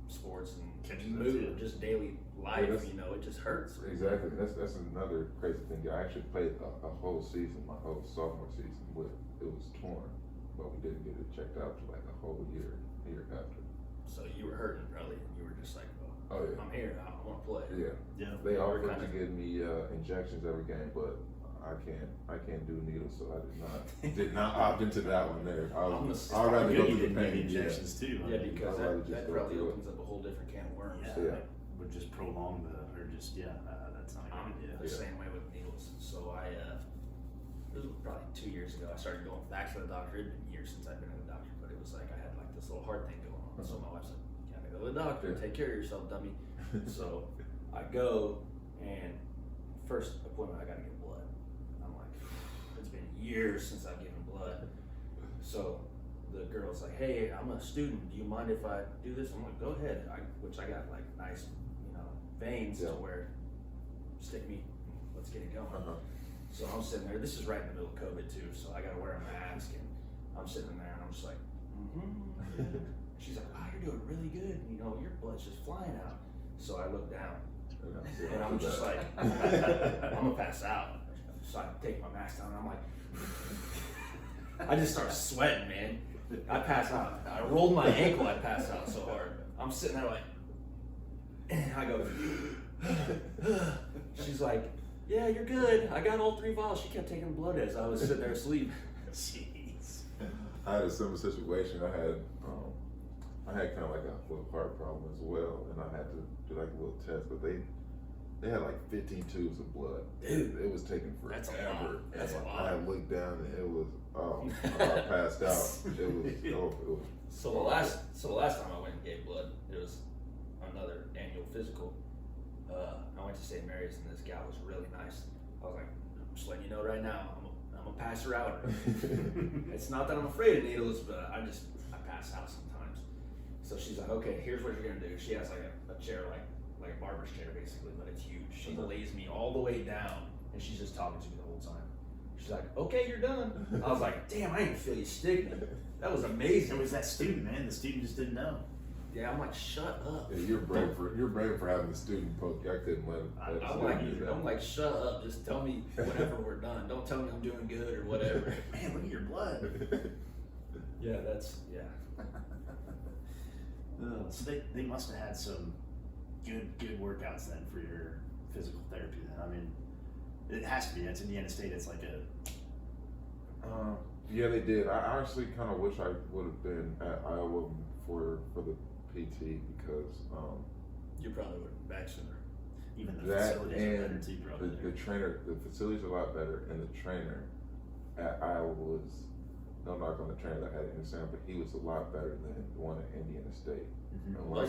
sports and move, just daily life, it just hurts. Exactly. That's another crazy thing. I actually played a whole season, my whole sophomore season, it was torn. But we didn't get it checked out for like a whole year after. So you were hurting probably, and you were just like, oh yeah, I'm here, I want to play. Yeah. They offered to give me injections every game, but I can't do needles, so I did not opt into that one there. I'd rather go through the pain. Injections too. Yeah, because that probably opens up a whole different can of worms. Yeah. Would just prolong that's not a good idea. The same way with needles. So it was probably 2 years ago. I started going back to the doctor. It had been years since I'd been to the doctor, but it was like I had like this little heart thing going on. So my wife's like, "You gotta go to the doctor. Take care of yourself, dummy." So I go, and first appointment I gotta get blood. I'm like, it's been years since I've given blood. So the girl's like, "Hey, I'm a student. Do you mind if I do this?" I'm like, "Go ahead." Which I got like nice, veins to where stick me. Let's get it going. So I'm sitting there. This is right in the middle of COVID too, so I gotta wear a mask, and I'm sitting there, and I'm just like, She's like, "Wow, you're doing really good. Your blood's just flying out." So I look down, and I'm just like, I'm gonna pass out. So I take my mask down, and I'm like, I just start sweating, man. I pass out. I rolled my ankle. I passed out so hard. I'm sitting there like, I go. She's like, Yeah, you're good. I got all 3 vials. She kept taking blood as I was sitting there asleep. Jeez. I had a similar situation. I had kind of like a little heart problem as well, and I had to do like a little test, but they had like 15 tubes of blood. Dude, it was taking forever. that's a lot. That's and a lot. I had looked down and it was, I about passed out. It was. So the last time I went and gave blood, it was another annual physical. I went to St. Mary's and this gal was really nice. I was like, I'm just letting you know right now, I'm a passer out. It's not that I'm afraid of needles, but I pass out sometimes. So she's like, okay, here's what you're gonna do. She has like a chair, like a barber's chair basically, but it's huge. She lays me all the way down and she's just talking to me the whole time. She's like, okay, you're done. I was like, damn, I didn't feel you stick me. That was amazing. It was that student, man. The student just didn't know. Yeah, I'm like, shut up. Yeah, you're brave for having the student poke. I couldn't let him. I'm like, shut up. Just tell me whenever we're done. Don't tell me I'm doing good or whatever. Man, look at your blood. Yeah. So they must have had some good workouts then for your physical therapy then. I mean, it has to be. It's Indiana State. It's like a. Yeah, they did. I honestly kind of wish I would have been at Iowa for the PT because You probably would have been back sooner. Even the that facilities are better and too, probably. the trainer, the facilities are a lot better, and the trainer at Iowa was, no knock on the trainer that I had in Sam, but he was a lot better than the one at Indiana State. Mhm. And when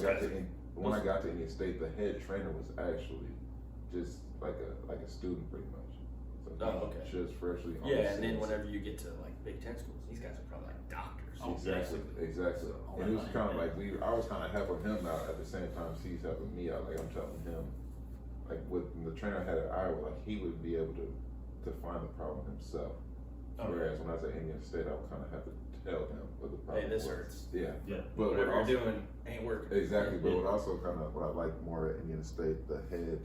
I got to Indiana State, the head trainer was actually just like a student pretty much. So okay. Just freshly on Yeah, the and then scene. whenever you get to like Big Ten schools, these guys are probably like doctors. Oh, Exactly. Oh, And it was right. kind of like I was kind of helping him out at the same time he's helping me out. Like I'm telling him, like with the trainer I had at Iowa, like he would be able to find the problem himself. Oh, Whereas when I was at Indiana State, I would kind of have to tell him what the problem Hey, this was. hurts. Yeah. Yeah. But Whatever what you're also, doing ain't working. exactly. But what also kind of what I liked more at Indiana State, the head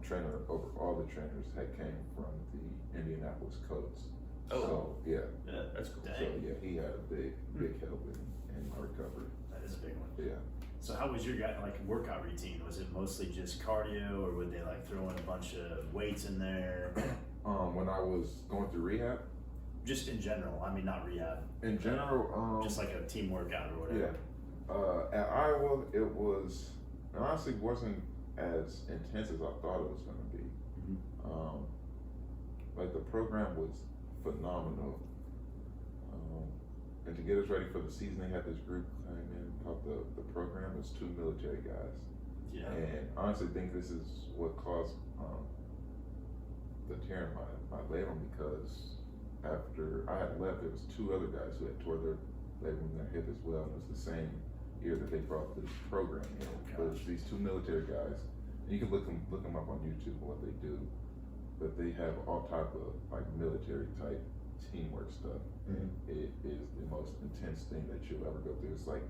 trainer over all the trainers came from the Indianapolis Colts. Oh. So yeah. Yeah, That's cool. Dang. So yeah, he had a big help in my recovery. that is a big one. Yeah. So how was your workout routine? Was it mostly just cardio, or would they like throw in a bunch of weights in there? When I was going through rehab, Just in general. I mean, not rehab. in general, Just like a team workout or whatever. yeah. At Iowa, it honestly wasn't as intense as I thought it was going to be. Mhm. Like the program was phenomenal. And to get us ready for the season, they had this group came in called the program. It was 2 military guys. Yeah. And I honestly think this is what caused the tear in my labrum, because after I had left, there was 2 other guys who had tore their labrum in their hip as well. And it was the same year that they brought this program in. But it's these 2 military guys. And you can look them up on YouTube and what they do. But they have all type of like military type teamwork stuff. Mhm. It is the most intense thing that you'll ever go through. It's like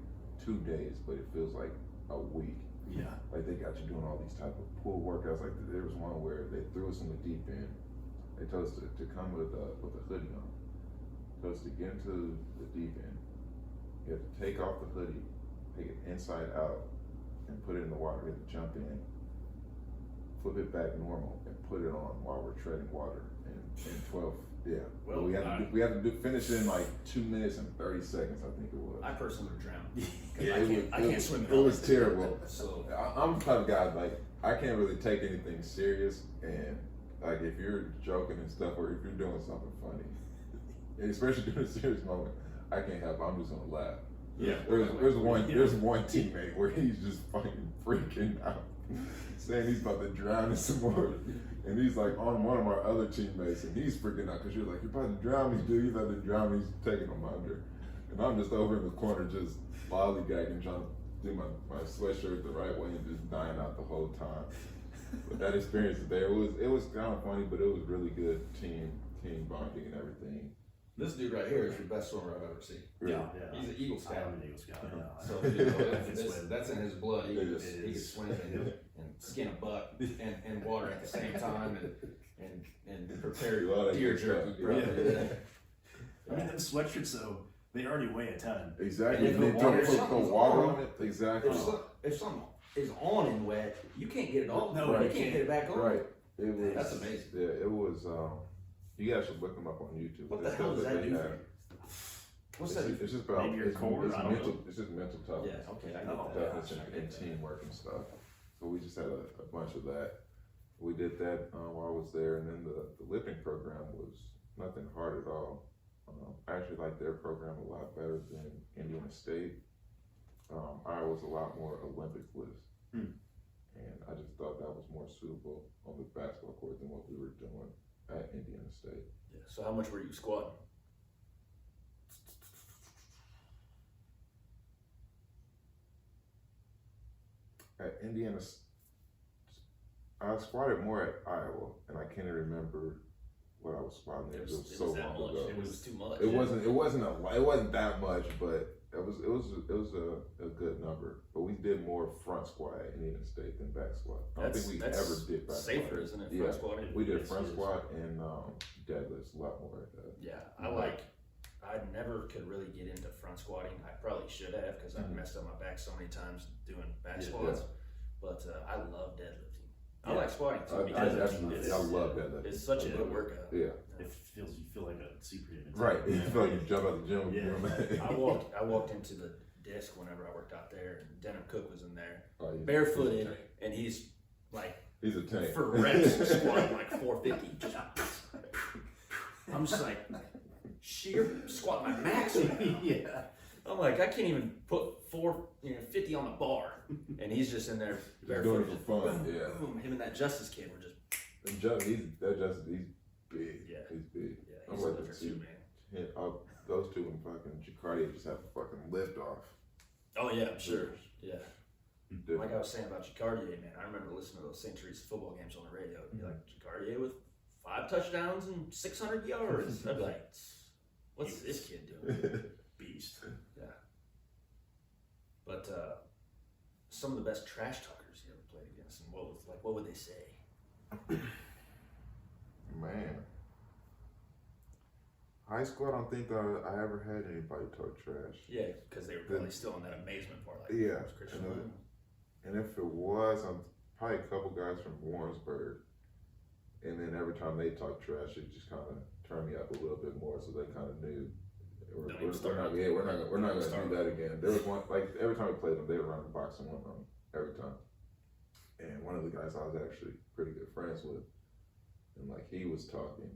2 days, but it feels like a week. Yeah. Like they got you doing all these type of pool workouts. Like there was one where they threw us in the deep end. They told us to come with a hoodie on. Told us to get into the deep end. You have to take off the hoodie, take it inside out, and put it in the water. We have to jump in, flip it back normal, and put it on while we're treading water in 12. Yeah. Well, we had to finish it in like 2 minutes and 30 seconds, I think it was. I personally would drown. Yeah, I can't swim. It was terrible. So I'm the type of guy, like, I can't really take anything serious, and like if you're joking and stuff, or if you're doing something funny, and especially during a serious moment, I can't help it. I'm just gonna laugh. Yeah. There's one teammate where he's just fucking freaking out, saying he's about to drown in some more. And he's like on one of our other teammates, and he's freaking out because you're like, you're about to drown me, dude. He's about to drown me. He's taking him under. And I'm just over in the corner just lollygagging, trying to do my sweatshirt the right way and just dying out the whole time. But that experience there, it was kind of funny, but it was really good team bonding and everything. this dude right here is the best swimmer I've ever seen. Yeah. He's an Eagle I Scout. am an Eagle Scout. Yeah. So you know, I can swim. that's in his blood. He It can is. swim and skin a buck and water at the same time and prepare A lot of deer good jerky, stuff. bro. Yeah. I mean, them sweatshirts though, they already weigh a ton. Exactly. And They if the water- put water on it. Exactly. If something is on and wet, you can't get it off. No, you you can't can't. get it back on. Right. It was. That's amazing. Yeah, it was. You guys should look them up on YouTube. What the hell does that do for you? What's that? It's just about Maybe your core, it's I don't mental. know. It's just mental toughness. Yeah, okay, I get Mental that. toughness I and get that. teamwork and stuff. So we just had a bunch of that. We did that while I was there, and then the lifting program was nothing hard at all. I actually like their program a lot better than Indiana State. Iowa's a lot more Olympic lifts. And I just thought that was more suitable on the basketball court than what we were doing at Indiana State. Yeah. So how much were you squatting? At Indiana, I squatted more at Iowa, and I can't remember what I was squatting there. It was so that long much. ago. It was too much. It wasn't that much, but it was a good number. But we did more front squat at Indiana State than back squat. I don't think we ever did back safer, squat. isn't it? Yeah. Front squatting. We did Yes, front it is. squat and deadlifts a lot more at that. Yeah, I never could really get into front squatting. I probably should have because I messed up my back so many times doing back Yeah, squats. But I love deadlifting. I Yeah. like squatting too I because absolutely, I love deadlifting. it's such a I good love it. workout. Yeah. You feel like a superhuman. Right. Yeah. You feel like you jump out the gym. Yeah. You know, I walked into the disc whenever I worked out there, and Denham Cook was in there, Oh, he's a barefooted, tank. and he's like He's a tank. for reps squatting like 450. Just, I'm just like, sheer squat my max. Yeah. I'm like, I can't even put 50 on the bar, and he's just in there Just doing barefoot. it for fun. Boom, Yeah. boom. Him and that Justice kid were just And he's big. Yeah. He's big. yeah. I'm He's a like lifter to too, see man. those two and fucking Jacardia just have a fucking lift off. Oh yeah, I'm sure. Yeah. Different. Like I was saying about Jacardia, man. I remember listening to those St. Teresa football games on the radio. It'd be like Jacardia with 5 touchdowns and 600 yards. I'd be like, what's this kid doing? Beast. Yeah. But some of the best trash talkers you ever played against, and what would they say? Man. High school, I don't think that I ever had anybody talk trash. Yeah, because they were probably still in that amazement part. Like, Yeah, who's Christian and, Lund? And if it was, I'm probably a couple guys from Warrensburg. And then every time they talk trash, it just kind of turned me up a little bit more, so they kind of knew we're not gonna do that again. There was one, like every time we played them, they would run the box and one on every time. And one of the guys I was actually pretty good friends with, and like he was talking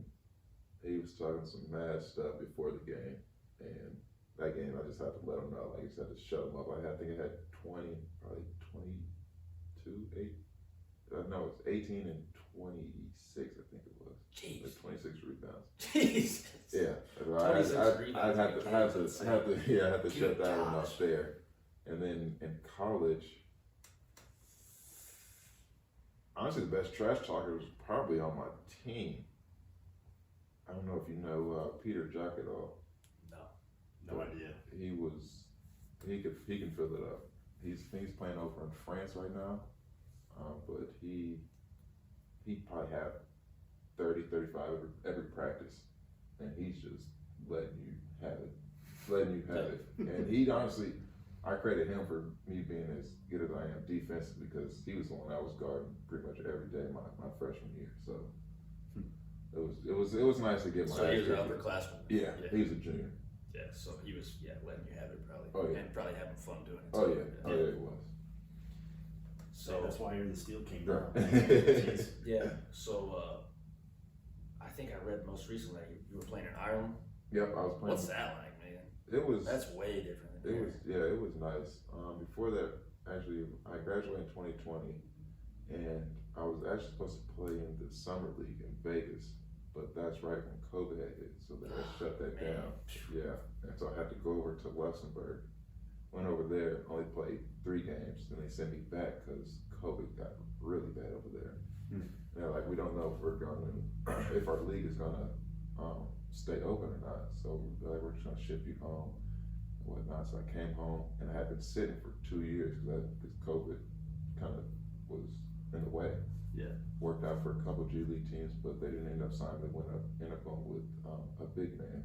some mad stuff before the game, and that game I just had to let him know, like I just had to shut him up. I think it had 20, probably 22, no, it's 18 and 26, I think it was. Jeez. Like 26 rebounds. Jeez. Yeah, 26 I had to Good shut that one gosh. up there. And then in college, honestly, the best trash talker was probably on my team. I don't know if you know Peter Jock at all. No idea. He can fill it up. He's playing over in France right now, but he probably have 30, 35 every practice, and he's just letting you have it. And he honestly, I credit him for me being as good as I am defensive, because he was the one I was guarding pretty much every day my freshman year. So it was nice to get my. So he was an upperclassman. Yeah, he was a junior. Yeah, so he was letting you have it probably. Oh, yeah. And probably having fun doing it. Oh too. yeah, it was. So that's why you're the Steel King. Right. Jeez. Yeah, so I think I read most recently you were playing in Ireland. Yep, I was playing. What's that like, man? That's way different than It here. was, it was nice. Before that, actually, I graduated in 2020, and I was actually supposed to play in the summer league in Vegas, but that's right when COVID had hit, so they had shut that Man. down. Yeah, and so I had to go over to Luxembourg. Went over there, only played 3 games, then they sent me back because COVID got really bad over there. They're like, we don't know if our league is gonna stay open or not. So they're like, we're just gonna ship you home and whatnot. So I came home, and I had been sitting for 2 years because COVID kind of was in the way. Yeah. Worked out for a couple G League teams, but they didn't end up signing. They ended up going with a big man.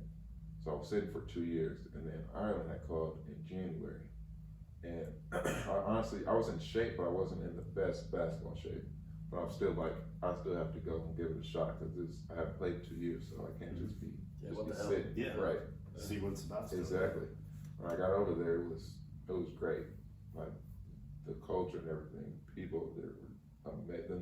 So I was sitting for 2 years, and then Ireland had called in January. And honestly, I was in shape, but I wasn't in the best basketball shape. But but I'm still like, I still have to go and give it a shot because I haven't played 2 years, so I can't just be what the hell? sitting. Yeah. Right. See what it's about. Still. Exactly. When I got over there, it was great. Like the culture and everything. People there were the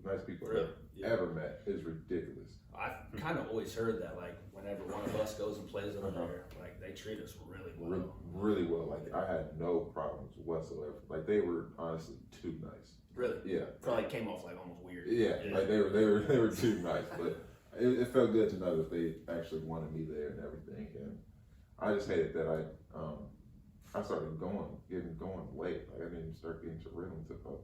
nice people Really? I've ever met is ridiculous. I've kind of always heard that, like, whenever one of us goes and plays over there, like, they treat us really well. Really well. Like I had no problems whatsoever. Like they were honestly too nice. Really? Yeah. Probably came off like almost weird. Yeah. Like they were too nice, but it felt good to know that they actually wanted me there and everything. And I just hated that I started getting going late. Like I didn't even start getting to rhythm until about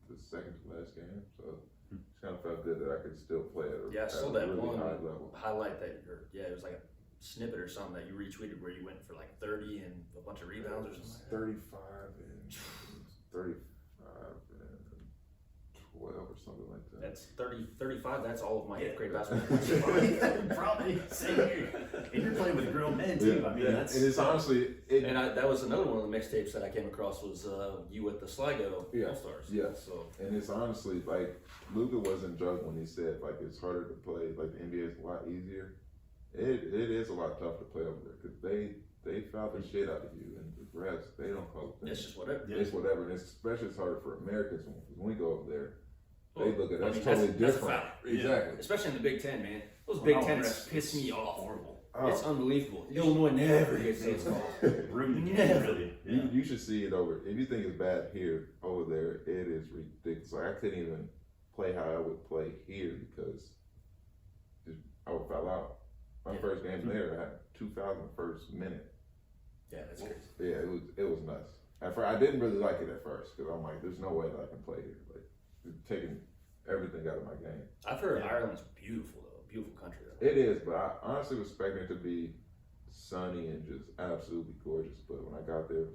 the second to last game. So it kind of felt good that I could still play at I saw a that really one high level. highlight that, it was like a snippet or something that you retweeted where you went for like 30 and a bunch of rebounds or something. 35 and 35 and 12 or something like that. That's 35. That's all of my 8th grade basketball. Probably same here. And you're playing with grown men too. I mean, that's and it's honestly, that was another one of the mixtapes that I came across was you at the Sligo All-Stars. Yeah. So and it's honestly like Luka wasn't joking when he said like it's harder to play. Like the NBA is a lot easier. It is a lot tough to play over there because they foul the shit out of you, and the refs they don't call it. it's just whatever. It's whatever, and especially it's harder for Americans when we go over there. Well, They look at us I mean, totally that's different. a foul. Exactly. Especially in the Big Ten, man. Those Big Ten refs piss me off. Horrible. It's unbelievable. Illinois never gets those calls. room to Never. really. Yeah. You should see it over. If you think it's bad here, over there, it is ridiculous. Like I couldn't even play how I would play here because I would foul out. My first game there, I had 2 fouls in the first minute. Yeah, that's crazy. Yeah, it was nuts. At first, I didn't really like it at first because I'm like, there's no way that I can play here. Like, it's taking everything out of my game. I've heard Ireland's beautiful though. Beautiful country though. It is, but I honestly was expecting it to be sunny and just absolutely gorgeous. But when I got there, it was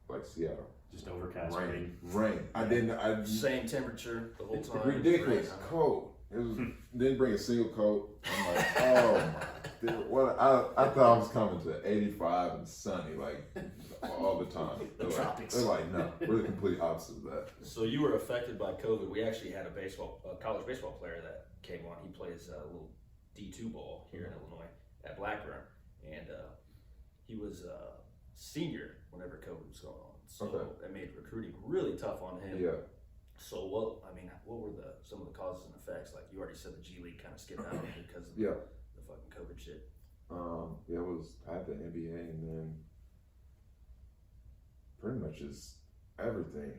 like Seattle. Just overcast Rain. I Same temperature the whole time. ridiculous cold. It was didn't bring a single coat. I'm like, oh my dude, what I thought I was coming to 85 and sunny like all the time. They're like, no, we're the complete opposite of that. So you were affected by COVID. We actually had a college baseball player that came on. He plays a little D2 ball here in Illinois at Blackburn, and he was a senior whenever COVID was going on. So that made recruiting really tough on him. Yeah. So what were some of the causes and effects? Like you already said, the G League kind of skipped out because of the fucking COVID shit. I had the NBA and then pretty much just everything.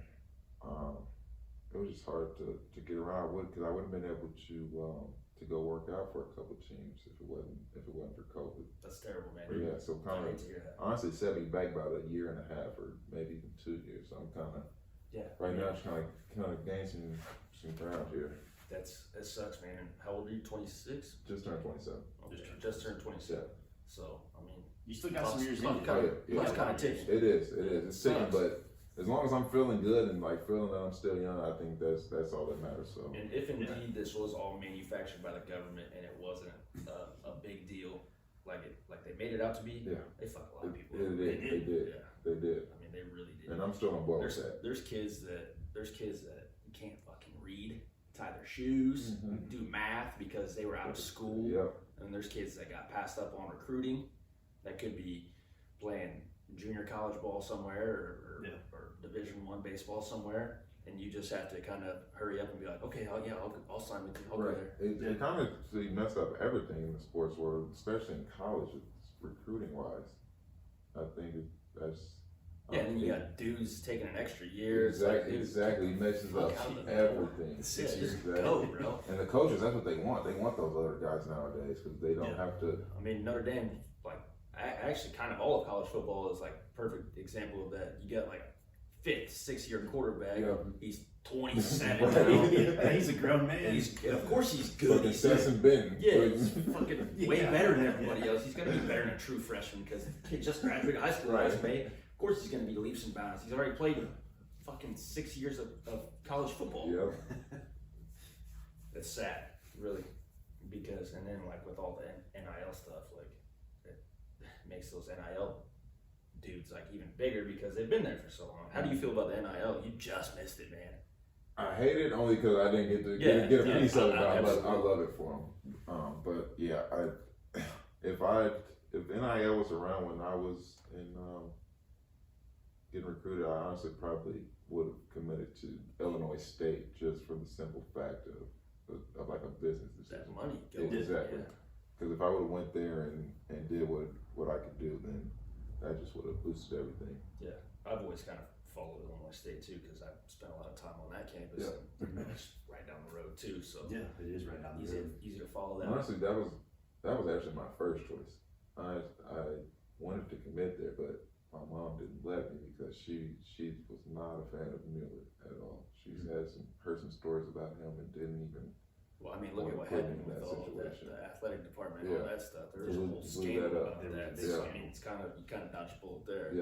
It was just hard to get around because I wouldn't have been able to go work out for a couple of teams if it wasn't for COVID. That's terrible, man. Yeah, so kind of honestly set me back about a year and a half or maybe even 2 years. So I'm kind of right now trying to gain some ground here. That sucks, man. How old are you? 26? Just turned 27. Okay. Just turned 27. So I mean, you still got some years in you. It's kind of ticking. It is. It's ticking, but as long as I'm feeling good and like feeling that I'm still young, I think that's all that matters. So. And if indeed this was all manufactured by the government and it wasn't a big deal, like they made it out to be, they fucked a lot of people. They did. I mean, they really did. And I'm still on board with that. There's kids that can't fucking read, tie their shoes, do math because they were out of school. Yep. And there's kids that got passed up on recruiting that could be playing junior college ball somewhere or Division I baseball somewhere, and you just have to kind of hurry up and be like, okay, I'll sign with you. I'll go there. It kind of messed up everything in the sports world, especially in college, recruiting wise. I think that's. Yeah, and then you got dudes taking an extra year. Exactly. He messes up everything. 6 years go, bro. And the coaches, that's what they want. They want those other guys nowadays because they don't have to. I mean, Notre Dame, like, actually, kind of all of college football is like perfect example of that. You got like 5th, 6th-year quarterback. Yeah. He's 27. He's a grown man. Of course he's good. He's been. Yeah, he's fucking way better than everybody else. He's gonna be better than a true freshman because the kid just graduated high school last May. Of course he's gonna be leaps and bounds. He's already played fucking 6 years of college football. Yep. That's sad, really, because and then like with all the NIL stuff, like it makes those NIL dudes like even bigger because they've been there for so long. How do you feel about the NIL? You just missed it, man. I hate it only because I didn't get to get a piece of it, but I love it for him. But yeah, if NIL was around when I was in getting recruited, I honestly probably would have committed to Illinois State just for the simple fact of like a business decision. That money, exactly. Because if I would have went there and did what I could do, then that just would have boosted everything. Yeah, I've always kind of followed Illinois State too because I've spent a lot of time on that campus. Yeah. And it's right down the road too, so yeah, it is right down the road. Easy to follow that. Honestly, that was actually my first choice. I wanted to commit there, but my mom didn't let me because she was not a fan of Mueller at all. She's heard some stories about him and didn't even. Well, I mean, look at what happened with all that, the athletic department and all that stuff. There was a whole scandal about that. So, I mean, it's you kind of dodge a bullet there.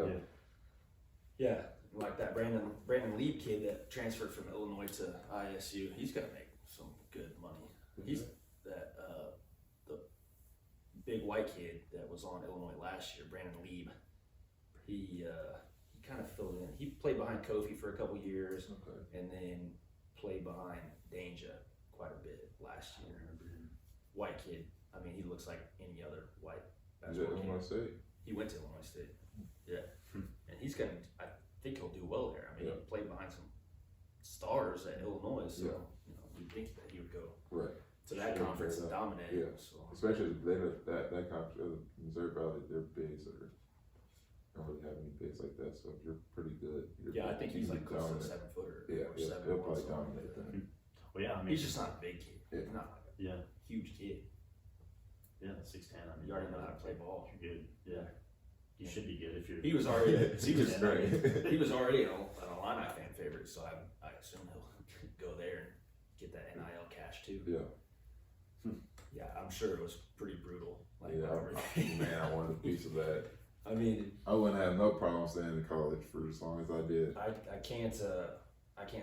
Yeah. Like that Brandon Lieb kid that transferred from Illinois to ISU. He's gonna make some good money. He's that the big white kid that was on Illinois last year, Brandon Lieb. He kind of filled in. He played behind Kofi for a couple years, and then played behind Danger quite a bit last year. White kid. I mean, he looks like any other white basketball kid. Illinois State. He went to Illinois State. Yeah, and he's gonna. I think he'll do well there. I mean, he played behind some stars at Illinois, so you'd think that he would go to that conference and dominate. Yeah, so. especially that conference, Missouri Valley, their bigs don't really have any bigs like that. So if you're pretty good, I think he's like close to 7 footer. Yeah, he'll probably dominate that. Well, yeah, I mean, he's just not a big kid. Yeah. Not like a huge kid. Yeah, 6'10". I mean, You already know how to play ball. You're good. Yeah. You should be good if you're. He was already. great. He was already an Illini fan favorite, so I assume he'll go there and get that NIL cash too. Yeah. Yeah, I'm sure it was pretty brutal. Like, man, I wanted a piece of that. I mean, I wouldn't have no problem staying in college for as long as I did. I can't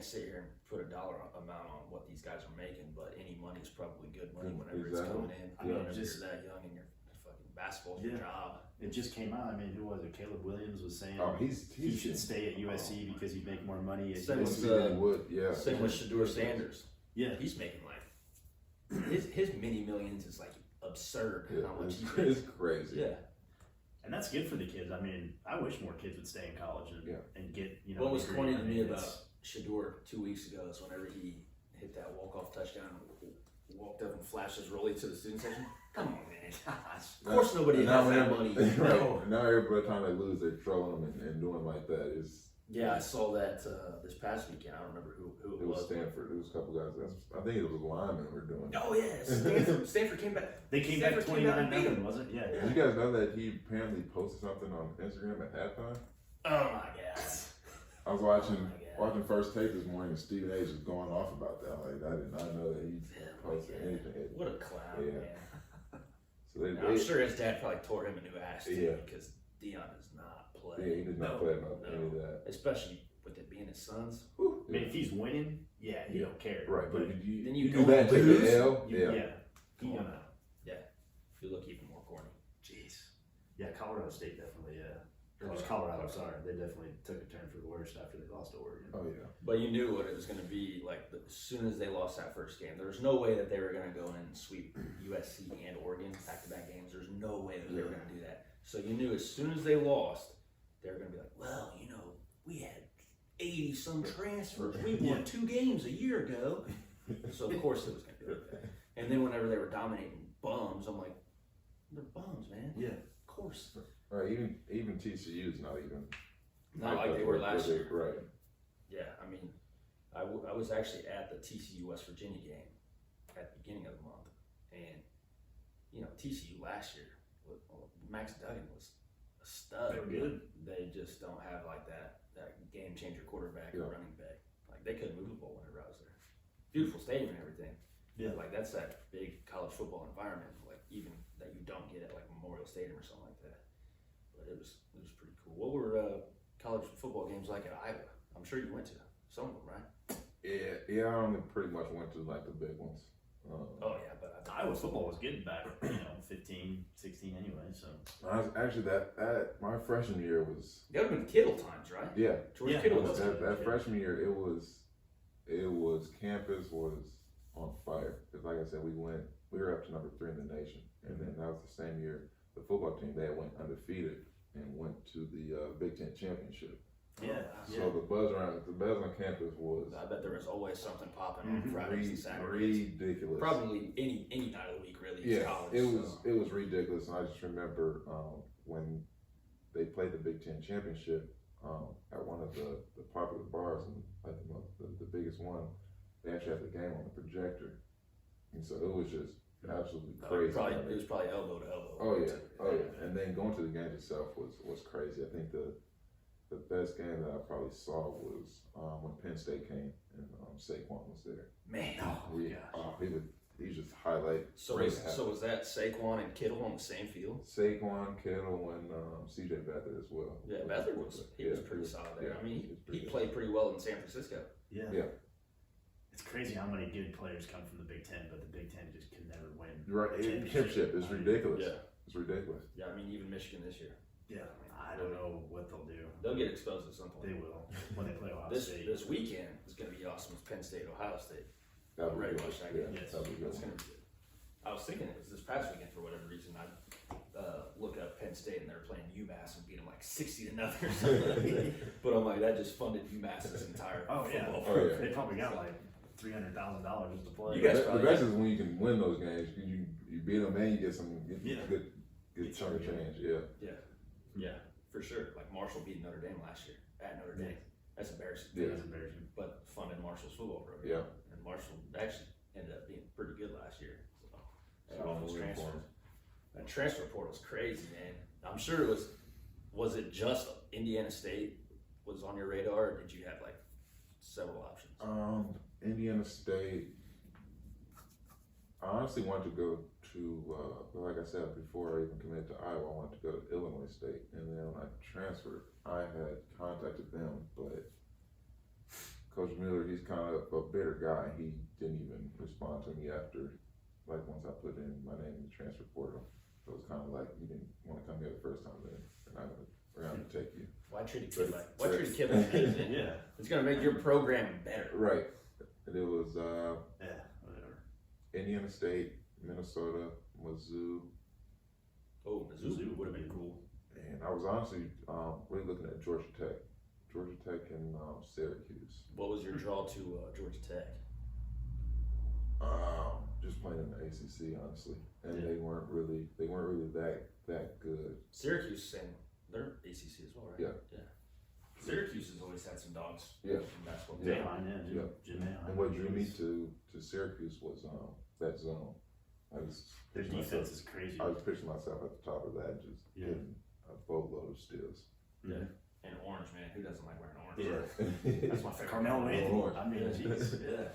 sit here and put a dollar amount on what these guys are making, but any money's probably good money whenever it's coming in. I mean, if you're that young and you're fucking basketball's your job. It just came out. I mean, who was it? Caleb Williams was saying he should stay at USC because he'd make more money at Same USC with, than he would. Yeah. Same with Shedeur Sanders. Yeah, he's making like his mini millions is like absurd. How much it's crazy. Yeah. And that's good for the kids. I mean, I wish more kids would stay in college and get, What was corny to me about Shedeur 2 weeks ago is whenever he hit that walk-off touchdown, walked up and flashed his rollie to the student section. Come on, man. Of course nobody has that money. Right. No. Now everybody trying to lose, they're trolling them and doing like that. I saw that this past weekend. I don't remember who it was. Stanford. It was a couple guys. I think it was linemen were doing it. Oh, yeah. Stanford came back. They came back 29-0, wasn't it? Yeah. Did you guys know that he apparently posted something on Instagram at halftime? Oh, my God. I was watching First Take this morning and Stephen A. was going off about that. Like, I did not know that he posted anything. What a clown, man. So I'm sure his dad probably tore him a new ass, too, because Dion does not play. Yeah, he did not play any of that. Especially with it being his sons. I mean, if he's winning, he don't care. Right, but then you do that and take the L. Come on now. Yeah. You look even more corny. Jeez. Yeah, Colorado State definitely, or just Colorado, sorry. They definitely took a turn for the worst after they lost to Oregon. Oh, yeah. But you knew what it was going to be like as soon as they lost that first game. There was no way that they were going to go in and sweep USC and Oregon back-to-back games. There's no way that they were going to do that. So you knew as soon as they lost, they were going to be like, well, we had 80-some transfers. We won 2 games a year ago. So, of course, it was going to be like that. And then whenever they were dominating bums, I'm like, they're bums, man. Yeah. Of course. Right, even TCU's not even. Not like they were last year. Right. Yeah, I mean, I was actually at the TCU West Virginia game at the beginning of the month. And, TCU last year, Max Duggan was a stud. They were good. They just don't have like that game changer quarterback or running back. Like they couldn't move the ball whenever I was there. Beautiful stadium and everything. Yeah. Like that's that big college football environment, like even that you don't get at like Memorial Stadium or something like that. But it was pretty cool. What were college football games like at Iowa? I'm sure you went to some of them, right? Yeah, I only pretty much went to like the big ones. Oh yeah, but Iowa football was good back, 15, 16 anyway. So actually, that my freshman year was. That would have been Kittle times, right? Yeah. George Kittle was that freshman year. It was it was campus was on fire. Because like I said, we were up to number 3 in the nation, and then that was the same year the football team they went undefeated and went to the Big Ten championship. Yeah. So the buzz on campus was. I bet there was always something popping on Fridays and Saturdays. Ridiculous. Probably any night of the week, really. Yeah, College, it was ridiculous, and I just remember when they played the Big Ten championship at one of the popular bars, and like the biggest one, they actually had the game on the projector, and so it was just absolutely crazy. It was probably elbow to elbow. Oh yeah, and then going to the game itself was crazy. I think the best game that I probably saw was when Penn State came and Saquon was there. Man, He just highlight. So was that Saquon and Kittle on the same field? Saquon, Kittle, and C.J. Beathard as well. Yeah, Beathard was pretty solid there. Yeah, I mean, he good. played pretty well in San Francisco. Yeah. Yeah. It's crazy how many good players come from the Big Ten, but the Big Ten just can never win. Right, championship is ridiculous. Yeah, it's ridiculous. Yeah, I mean, even Michigan this year. Yeah, I don't know what they'll do. They'll get exposed at some point. They will when they play Ohio State. This weekend is going to be awesome. It's Penn State, Ohio State. That'll be Very good. much that Yeah, game. Yes. that'll be good. It's going to be good. I was thinking it was this past weekend for whatever reason. I looked up Penn State and they were playing UMass and beat them like 60-0 or something. But I'm like, that just funded UMass's entire football. Yeah. They probably got like $300,000 just to play. You guys The probably best is when you can win those games. You beat them and you get some good chunk of change. Yeah, for sure. Like Marshall beat Notre Dame last year at Notre Dame. That's embarrassing. Yeah. It is embarrassing. But funded Marshall's football program. Yeah. And Marshall actually ended up being pretty good last year. So So that I'm offense rooting for transfer. him. That transfer portal's crazy, man. I'm sure it was it just Indiana State was on your radar, or did you have like several options? Indiana State. I honestly wanted to go to, like I said before I even committed to Iowa, I wanted to go to Illinois State, and then when I transferred, I had contacted them, but Coach Miller, he's kind of a bitter guy. He didn't even respond to me after, like once I put in my name in the transfer portal. So it was kind of like, you didn't want to come here the first time, then we're going to take you. Why treat a kid like this? Yeah. It's gonna make your program better. Right. And it was Whatever. Indiana State, Minnesota, Mizzou, Oh, Mizzou would have been cool. and I was honestly really looking at Georgia Tech and Syracuse. What was your draw to Georgia Tech? Just playing in the ACC, honestly, and they weren't really that good. Syracuse, they're ACC as well, right? Yeah. Syracuse has always had some dogs. Yeah. In basketball. Yeah. Jim Boeheim. And what drew me to Syracuse was that zone. Their defense is crazy. I was picturing myself at the top of that, just getting a boatload of steals. Yeah. And orange, man. Who doesn't like wearing orange? Yeah. That's my favorite. Carmel Anthony. Orange. I mean, jeez. Yeah.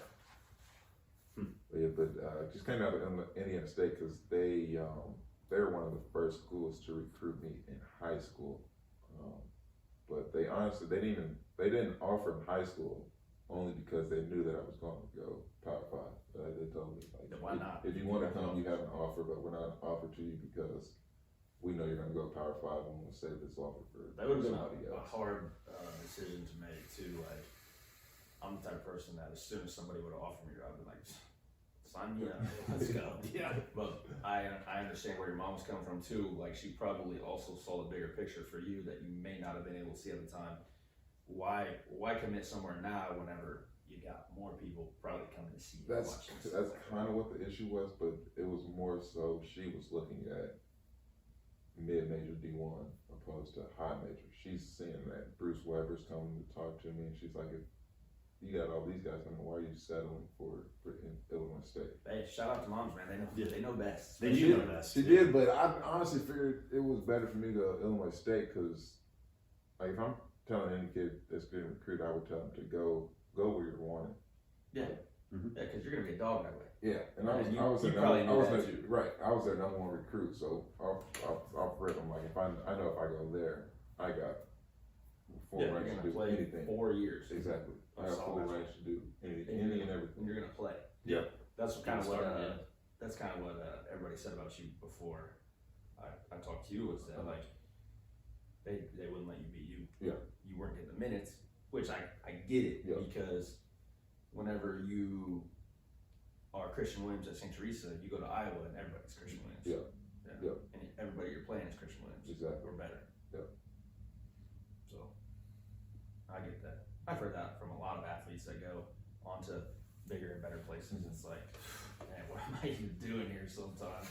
Yeah, but just came out of Indiana State because they were one of the first schools to recruit me in high school. But they honestly they didn't offer in high school only because they knew that I was going to go Power 5. They told me like, Why not? If you want to come, you have an offer, but we're not offering to you because we know you're going to go Power 5 and we'll save this offer for That would have been somebody a else. hard decision to make too. Like, I'm the type of person that as soon as somebody would have offered me, I'd be like, sign me up, let's go. Yeah. But I understand where your mom was coming from too. Like, she probably also saw the bigger picture for you that you may not have been able to see at the time. Why commit somewhere now whenever you got more people probably coming to see you? That's watching kind of what the issue was, but it was more so she was looking at mid-major D1 opposed to high major. She's seeing that Bruce Weber's coming to talk to me, and she's like, if you got all these guys, why are you settling for Illinois State? Hey, shout out to moms, man. They know best. They do know best. She did, but I honestly figured it was better for me to go to Illinois State because, like, if I'm telling any kid that's getting recruited, I would tell them to go where you're wanted. Yeah. Mm-hmm. Yeah, because you're gonna be a dog that way. Yeah, and I was their number one recruit, so I'll rip them. Like, if I know if I go there, I got full You're range to gonna do play anything. 4 years. Exactly. I got full range to do anything, any and everything. And you're gonna play. Yeah. That's kind of what Starting, everybody said about you before I talked to you was that like they wouldn't let you beat you. Yeah. You weren't getting the minutes, which I get it Yeah. because whenever you are Christian Williams at St. Teresa, you go to Iowa and everybody's Christian Williams. Yeah. And everybody you're playing is Christian Williams. Exactly. Or better. Yep. So, I get that. I've heard that from a lot of athletes that go on to bigger and better places. It's like, man, what am I even doing here sometimes?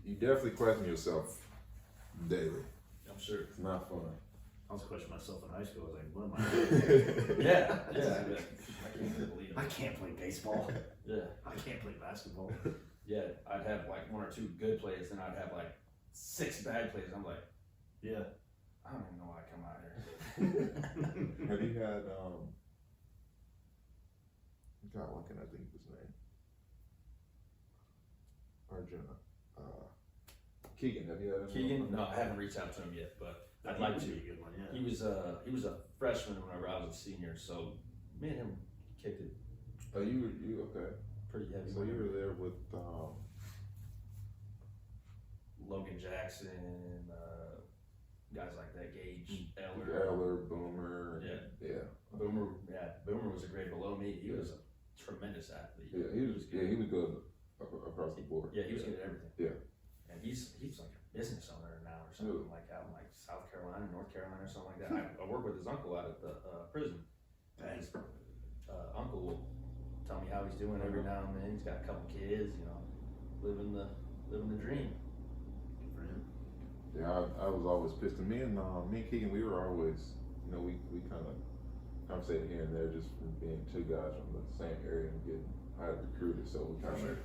You definitely question yourself daily. I'm sure. It's not fun. I was questioning myself in high school. I was like, what am I doing? Yeah. I can't even believe I it. can't play baseball. Yeah. I can't play basketball. Yeah, I'd have like 1 or 2 good plays, then I'd have like 6 bad plays. I'm like, Yeah. I don't even know why I come out here. Have you had God, why can't I think of his name? Arjuna. Keegan, have you had him? Keegan? No, I haven't reached out to him yet, but I'd like to. Be a good one, yeah. He was a freshman whenever I was a senior, so me and him kicked it Oh, you okay? pretty heavy. So you were there with Logan Jackson, guys like that, Gage, Eller. Eller, Boomer. Yeah. Boomer was a grade below me. He was a tremendous athlete. Yeah, he was good across the board. Yeah, he was good at everything. Yeah. And he's like a business owner now or something like out in like South Carolina, North Carolina or something like that. I work with his uncle out at the prison. And his uncle will tell me how he's doing every now and then. He's got a couple kids, living the dream. Good for him. Yeah, I was always pissed. And me and Keegan, we were always, we kind of conversated here and there just from being 2 guys from the same area and getting highly recruited. So we kind of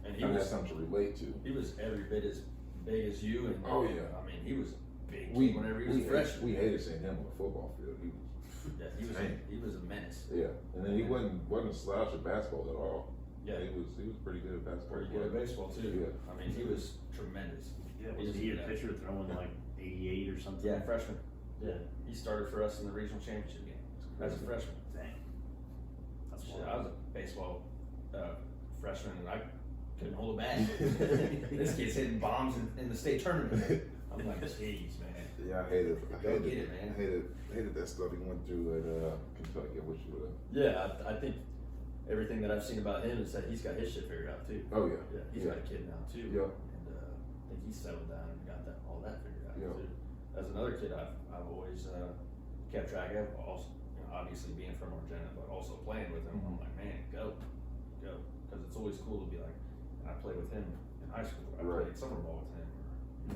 And he had was something to relate to. He was every bit as big as you. And Oh, yeah. I mean, he was big whenever he was a freshman. We hated seeing him on the football field. He was a menace. Yeah, and then he wasn't a slouch at basketball at all. Yeah, he was pretty good at basketball. pretty good at baseball too. Yeah. I mean, he was tremendous. Yeah, was he a pitcher throwing like 88 or something? Yeah, freshman. Yeah. He started for us in the regional championship game as a freshman. Dang. That's Shit, wild. I was a baseball freshman and I couldn't hold a bat. This kid's hitting bombs in the state tournament. I'm like, jeez, man. Yeah, I hated it, man. Hated that stuff he went through at Kentucky. I wish you would have. Yeah, I think everything that I've seen about him is that he's got his shit figured out too. Oh yeah. Yeah, he's got a kid now too. Yeah. And I think he's settled down and got all that figured out Yeah. too. As another kid, I've always kept track of. Also, obviously being from Argentina, but also playing with him. I'm like, man, go, because it's always cool to be like. I played with him in high school. I played summer ball with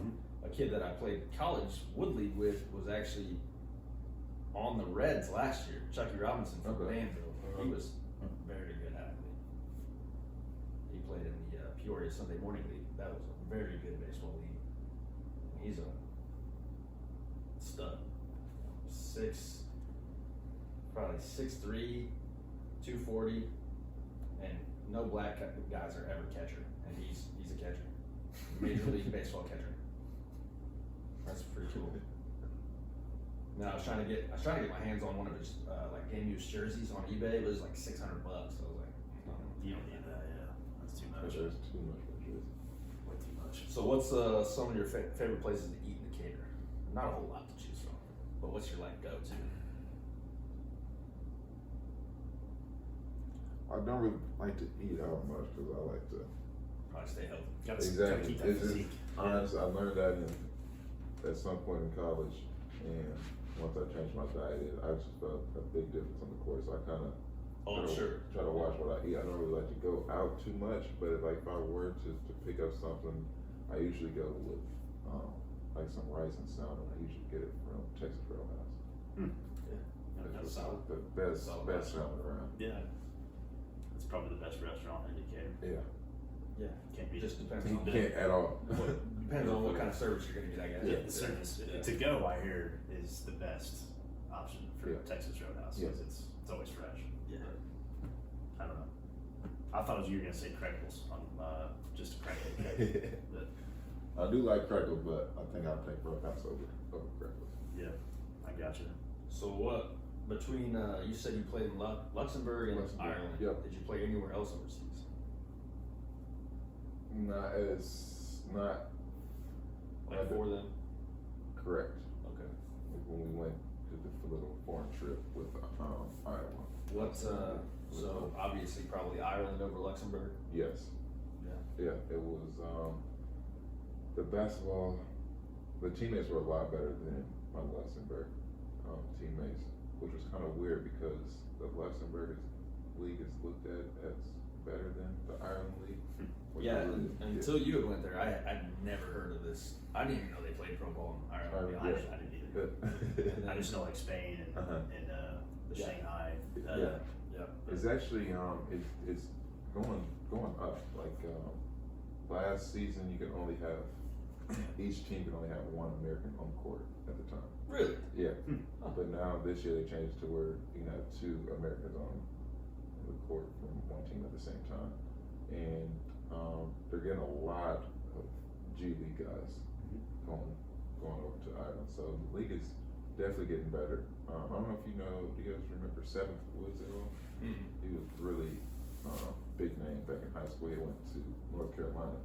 him. A kid that I played college wood league with was actually on the Reds last year. Chucky Robinson from Danville. He was a very good athlete. He played in the Peoria Sunday Morning League. That was a very good baseball league. He's a stud. Probably 6'3", 240, and no black guys are ever catcher, and he's a catcher, Major League Baseball catcher. That's pretty cool. Now I was trying to get my hands on one of his like game use jerseys on eBay. It was like $600. I was like, You don't need that, yeah. That's too much. That's too much. Way too much. So what's some of your favorite places to eat in Decatur? Not a whole lot to choose from, but what's your like go-to? I don't really like to eat out much because I like to. Probably stay healthy. Gotta keep that physique. Honestly, I learned that at some point in college, and once I changed my diet, I just felt a big difference on the course. So I kind of try to watch what I eat. I don't really like to go out too much, but if I were to pick up something, I usually go with like some rice and salmon. I usually get it from Texas Roadhouse. That's solid. The best salmon around. Yeah. It's probably the best restaurant in Decatur. Yeah. Can't be Just depends You on can't at all. depends on what kind of service you're gonna get, I guess. Yeah, the service to go, I hear, is the best option for Texas Roadhouse because it's always fresh. Yeah. I don't know. I thought you were gonna say crackles on just a crackle. But I do like crackle, but I think I'll take Roadhouse over crackle. yeah, I gotcha. So what between you said you played in Luxembourg and Ireland? Yep. Did you play anywhere else overseas? Not Like for them? correct. Okay. When we went to the little foreign trip with Iowa. What So obviously, probably Ireland over Luxembourg. Yes. Yeah. Yeah, it was the basketball. The teammates were a lot better than my Luxembourg teammates, which was kind of weird because the Luxembourg league is looked at as better than the Ireland league. Yeah, until you had went there, I'd never heard of this. I didn't even know they played pro ball in Ireland. I didn't either. I just know like Spain and the Shanghai. It's actually it's going up. Like last season, you could only have each team could only have one American on court at the time. Really? Yeah. But now this year they changed to where you can have 2 Americans on the court from one team at the same time, and they're getting a lot of G League guys going over to Ireland. So the league is definitely getting better. I don't know if you know. Do you guys remember 7th Woods at all? Mm-hmm. He was really big name back in high school. He went to North Carolina.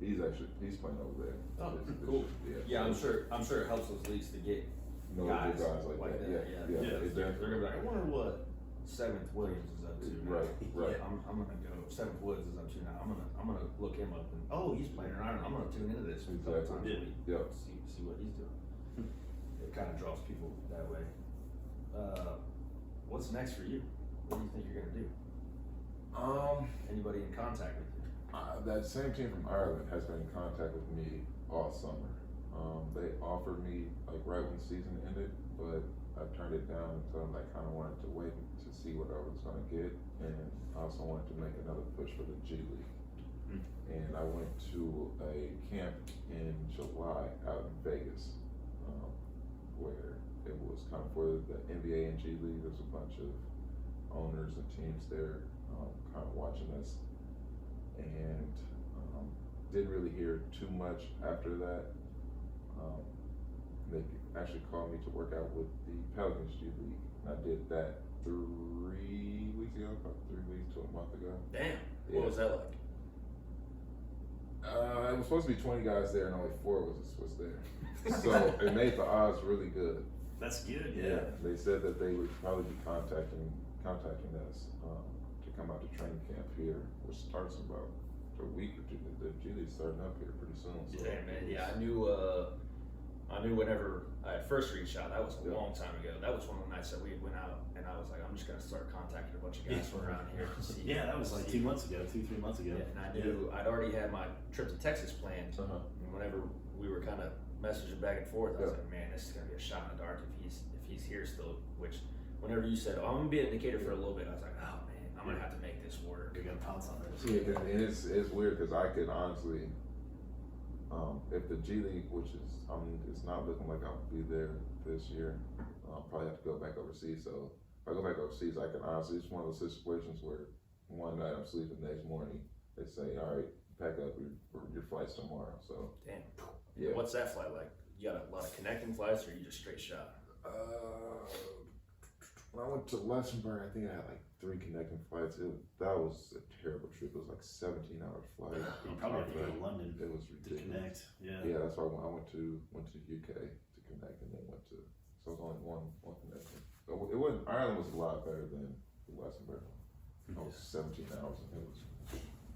He's playing over there. Oh, cool. Yeah, I'm sure it helps those leagues to get guys like that. Yeah. They're gonna be like, I wonder what 7th Williams is up to. Right. I'm gonna go. 7th Woods is up to now. I'm gonna look him up and he's playing in Ireland. I'm gonna tune into this a couple times a week. Yeah. See what he's doing. It kind of draws people that way. What's next for you? What do you think you're gonna do? Anybody in contact with you? That same team from Ireland has been in contact with me all summer. They offered me like right when the season ended, but I turned it down until I kind of wanted to wait to see what I was going to get, and I also wanted to make another push for the G League. And I went to a camp in July out in Vegas, where it was kind of for the NBA and G League. There's a bunch of owners and teams there, kind of watching us, and didn't really hear too much after that. They actually called me to work out with the Pelicans G League. I did that 3 weeks ago, about 3 weeks to a month ago. Damn. What was that like? It was supposed to be 20 guys there, and only 4 was there. So it made the odds really good. That's good. Yeah. They said that they would probably be contacting us to come out to training camp here, which starts in about a week or 2. The G League's starting up here pretty soon. So Yeah, man. Yeah, I knew whenever I first reached out, that was a long time ago. That was one of the nights that we went out, and I was like, I'm just gonna start contacting a bunch of guys from around here to see. Yeah, that was like 2 months ago, 2-3 months ago. Yeah, and I knew I'd already had my trip to Texas planned. And whenever we were kind of messaging back and forth, I was like, man, this is gonna be a shot in the dark if he's here still. Which, whenever you said, I'm gonna be at Decatur for a little bit, I was like, oh man, I'm gonna have to make this work. You're gonna pounce on this. Yeah, and it's weird because I could honestly, if the G League, which is, it's not looking like I'll be there this year. I'll probably have to go back overseas. So if I go back overseas, I can honestly, it's one of those situations where one night I'm sleeping, the next morning they say, all right, pack up your flight's tomorrow. So damn. Yeah. What's that flight like? You got a lot of connecting flights, or you just straight shot? When I went to Luxembourg, I think I had like 3 connecting flights. That was a terrible trip. It was like 17-hour flight. You probably have to go to London It was to ridiculous. connect. Yeah. Yeah, that's why I went to UK to connect, and then went to. So it was only one connection. So it wasn't. Ireland was a lot better than Luxembourg. It was 17 hours, and it was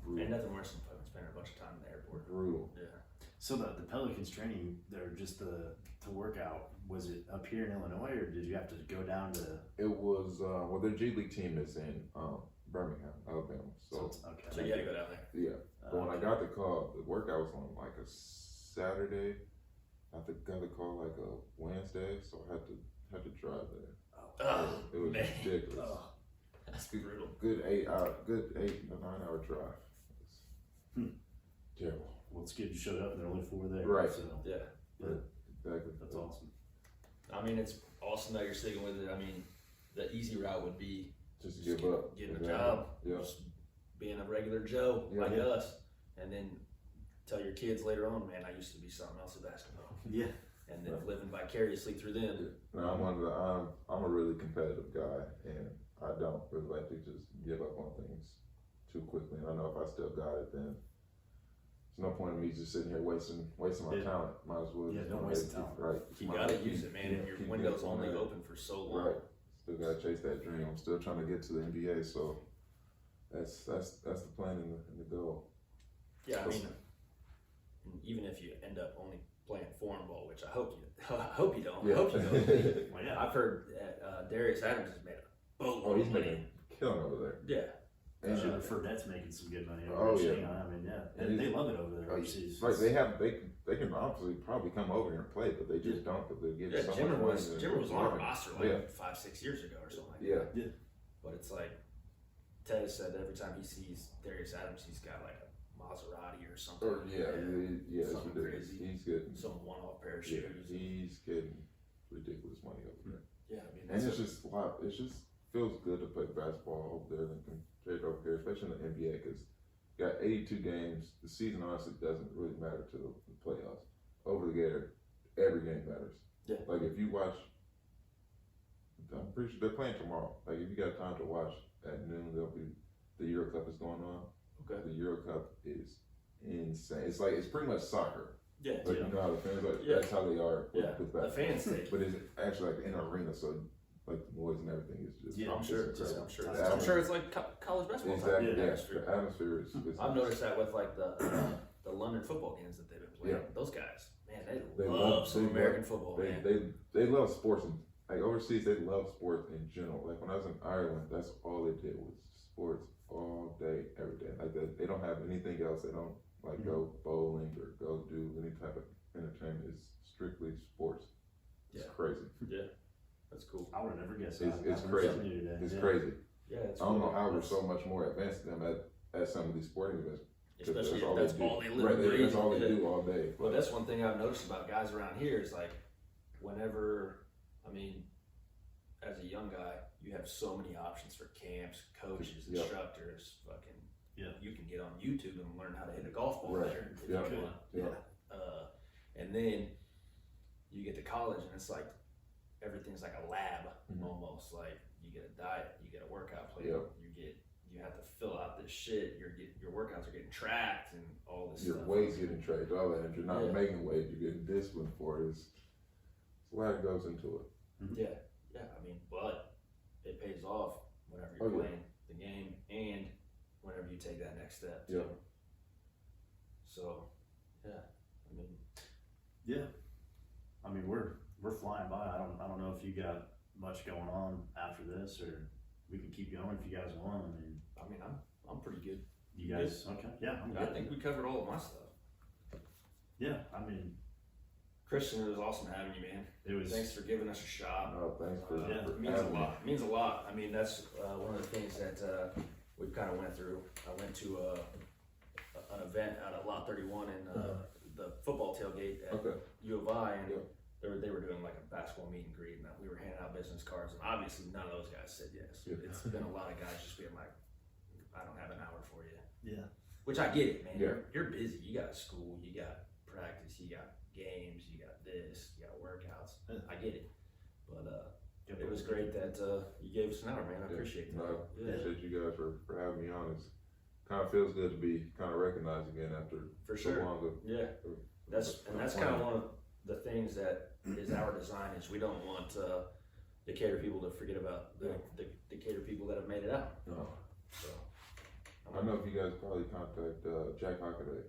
brutal. And nothing worse than spending a bunch of time in the airport. Brutal. Yeah. So the Pelicans training, they're just to work out. Was it up here in Illinois, or did you have to go down to? It was well, their G League team is in Birmingham, Alabama. So it's, okay. So you had to go down there. yeah. But when I got the call, the workout was on like a Saturday. I got the call like a Wednesday, so I had to drive there. Oh, It was man. ridiculous. Oh, that's brutal. Good 8 to 9 hour drive. It's terrible. Well, it's good you showed up, and there are only 4 there. Right. So Yeah. Exactly. that's awesome. I mean, it's awesome that you're sticking with it. I mean, the easy route would be Just give up. getting a job, Yeah. just being a regular Joe like Yeah. us, and then tell your kids later on, man, I used to be something else at basketball, Yeah. and then living vicariously through them. Now I'm a really competitive guy, and I don't really like to just give up on things too quickly. And I know if I still got it, then there's no point in me just sitting here wasting my talent. Might as well. Yeah, just don't go waste ahead and the talent. Right. You gotta use it, man. Yeah, And your keep window's getting only that. open for so long. Right. Still gotta chase that dream. I'm still trying to get to the NBA, so that's the plan and the goal. Yeah, I mean, even if you end up only playing foreign ball, which I hope you don't. Yeah. I hope you don't. Well, yeah. I've heard Darius Adams has made a boatload Oh, he's of money. making a killing over there. Yeah. And Fredette's making some good money Oh, over yeah. in Shanghai. I mean, yeah, And they love it over there overseas. like they can honestly probably come over here and play, but they just don't because they get Yeah, so Jimmer much money. was on our roster like Yeah. 5-6 years ago or something like Yeah. that. But it's like Ted said, every time he sees Darius Adams, he's got like a Maserati or something. Or it's Something ridiculous. crazy. He's getting Some pair of yeah, shoes. he's getting ridiculous money over there. Yeah, I mean, And it's just wow, it just feels good to play basketball over there than compared over here, especially in the NBA because you got 82 games. The season honestly doesn't really matter to the playoffs. Over there, every game matters. Yeah. Like if you watch, I'm pretty sure they're playing tomorrow. Like if you got time to watch at noon, the Euro Cup is going on. Okay. The Euro Cup is insane. It's like it's pretty much soccer. Yeah, Like you know how the fans are. Yeah. That's how they are with, yeah. with The basketball. fans think. But it's actually like in an arena, so like the noise and everything is just. Yeah, I'm it's sure. incredible. I'm sure it's like college basketball. Exactly. Yeah. Yeah. The atmosphere is. I've noticed that with like the London football games that they've been playing. Yeah. Those guys, man, they They love love- some they American love- football, They, man. they love sports and like overseas they love sports in general. Like when I was in Ireland, that's all they did was sports all day, every day. Like they don't have anything else. They don't like go bowling or go do any type of entertainment. It's strictly sports. It's Yeah. crazy. Yeah, that's cool. I would have never guessed It's- that. it's I learned crazy. something new today. It's Yeah. crazy. Yeah, it's I don't know cool. how we're That's- so much more advanced than them at some of these sporting events. 'Cause especially if all that's do. all they live Right, and breathe. that's all they Yeah. do all day. Well, that's one thing I've noticed about guys around here is like, whenever, I mean, as a young guy, you have so many options for camps, coaches, Yeah. instructors, fucking. Yeah. You can get on YouTube and learn how to hit a golf ball Right. better if Yeah. you want. Yeah. And then you get to college and it's like everything's like a lab Mhm. almost. Like you get a diet, you get a workout plan, Yeah. you have to fill out this shit. Your workouts are getting tracked and all this Your stuff. weight's getting tracked, all that. If you're not Yeah. making weight, you're getting disciplined for it. It's a lot that goes into it. Yeah, I mean, but it pays off whenever Oh, you're yeah. playing the game and whenever you take that next step. Yeah. Too. So, yeah, I mean, Yeah. I mean, we're flying by. I don't know if you got much going on after this, or we can keep going if you guys want. I mean, I'm pretty good. you guys okay? Yeah, I'm I good. think we covered all of my stuff. Yeah, I mean, Christian, it was awesome having you, man. it was. Thanks for giving us a shot. Thanks for, Yeah, for It means a having me. lot. It means a lot. I mean, that's one of the things that we kind of went through. I went to an event out at Lot 31 in the football tailgate at Okay. U of I, and Yeah. they were doing like a basketball meet and greet, and we were handing out business cards, and obviously none of those guys said yes. Yeah. It's been a lot of guys just being like, I don't have an hour for you. Yeah. Which I get it, man. Yeah. You're busy. You got school, you got practice, you got games, you got this, you got workouts. Yeah. I get it. But it was great that you gave us an hour, man. I appreciate that. No, I Yeah, appreciate you guys for having me on. It's kind of feels good to be kind of recognized again after for so sure. long. Yeah, that's kind of one of the things that is our design is we don't want Decatur people to forget about the Decatur people that have made it out. No. So I know if you guys probably contact Jack Hockaday,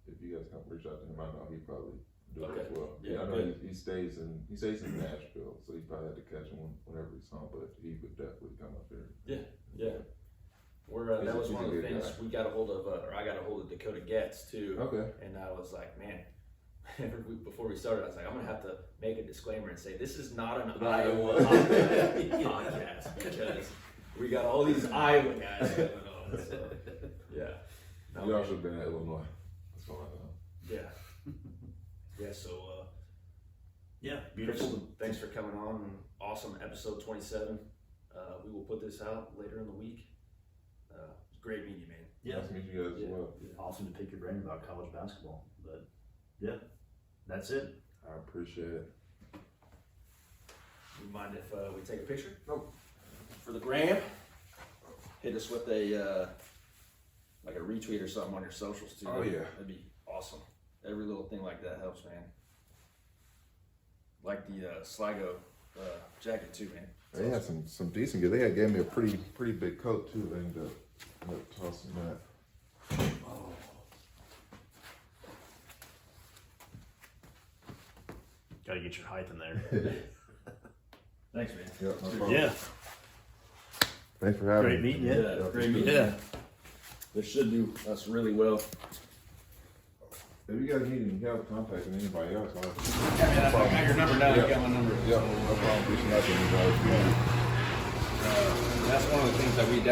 if you guys come reach out to him, I know he probably do it as well. Yeah, I know good. he stays in Nashville, so he probably had to catch him whenever he's home, but he would definitely come up there. yeah, we're that was He's one a of the good things guy. we got a hold of, or I got a hold of Dakota Getz too. Okay. And I was like, man, before we started, I was like, I'm gonna have to make a disclaimer and say this is not an Iowa podcast because we got all these Iowa guys going on. So, yeah. No, You also been at Illinois. That's all I know. yeah. Yeah. So, Yeah, beautiful. Christian, thanks for coming on. Awesome episode 27. We will put this out later in the week. It's great meeting you, man. Yeah. Nice to meet you guys as well. Awesome to pick your brain about college basketball, but yeah, that's it. I appreciate it. You mind if we take a picture? Nope. For the gram, hit us with a like a retweet or something on your socials too. Oh, yeah. That'd be awesome. Every little thing like that helps, man. Like the Sligo jacket too, man. They had some decent gear. They had gave me a pretty big coat too. And Tossing that. Gotta get your height in there. Thanks, man. Yeah, no problem. Yeah. Thanks for having Great me. meeting you. Yeah, great meeting. Yeah. This should do us really well. If you got a meeting, you have contact with anybody else. I got your number now. You got my number. Yeah, no problem. Reaching out to anybody. That's one of the things that we definitely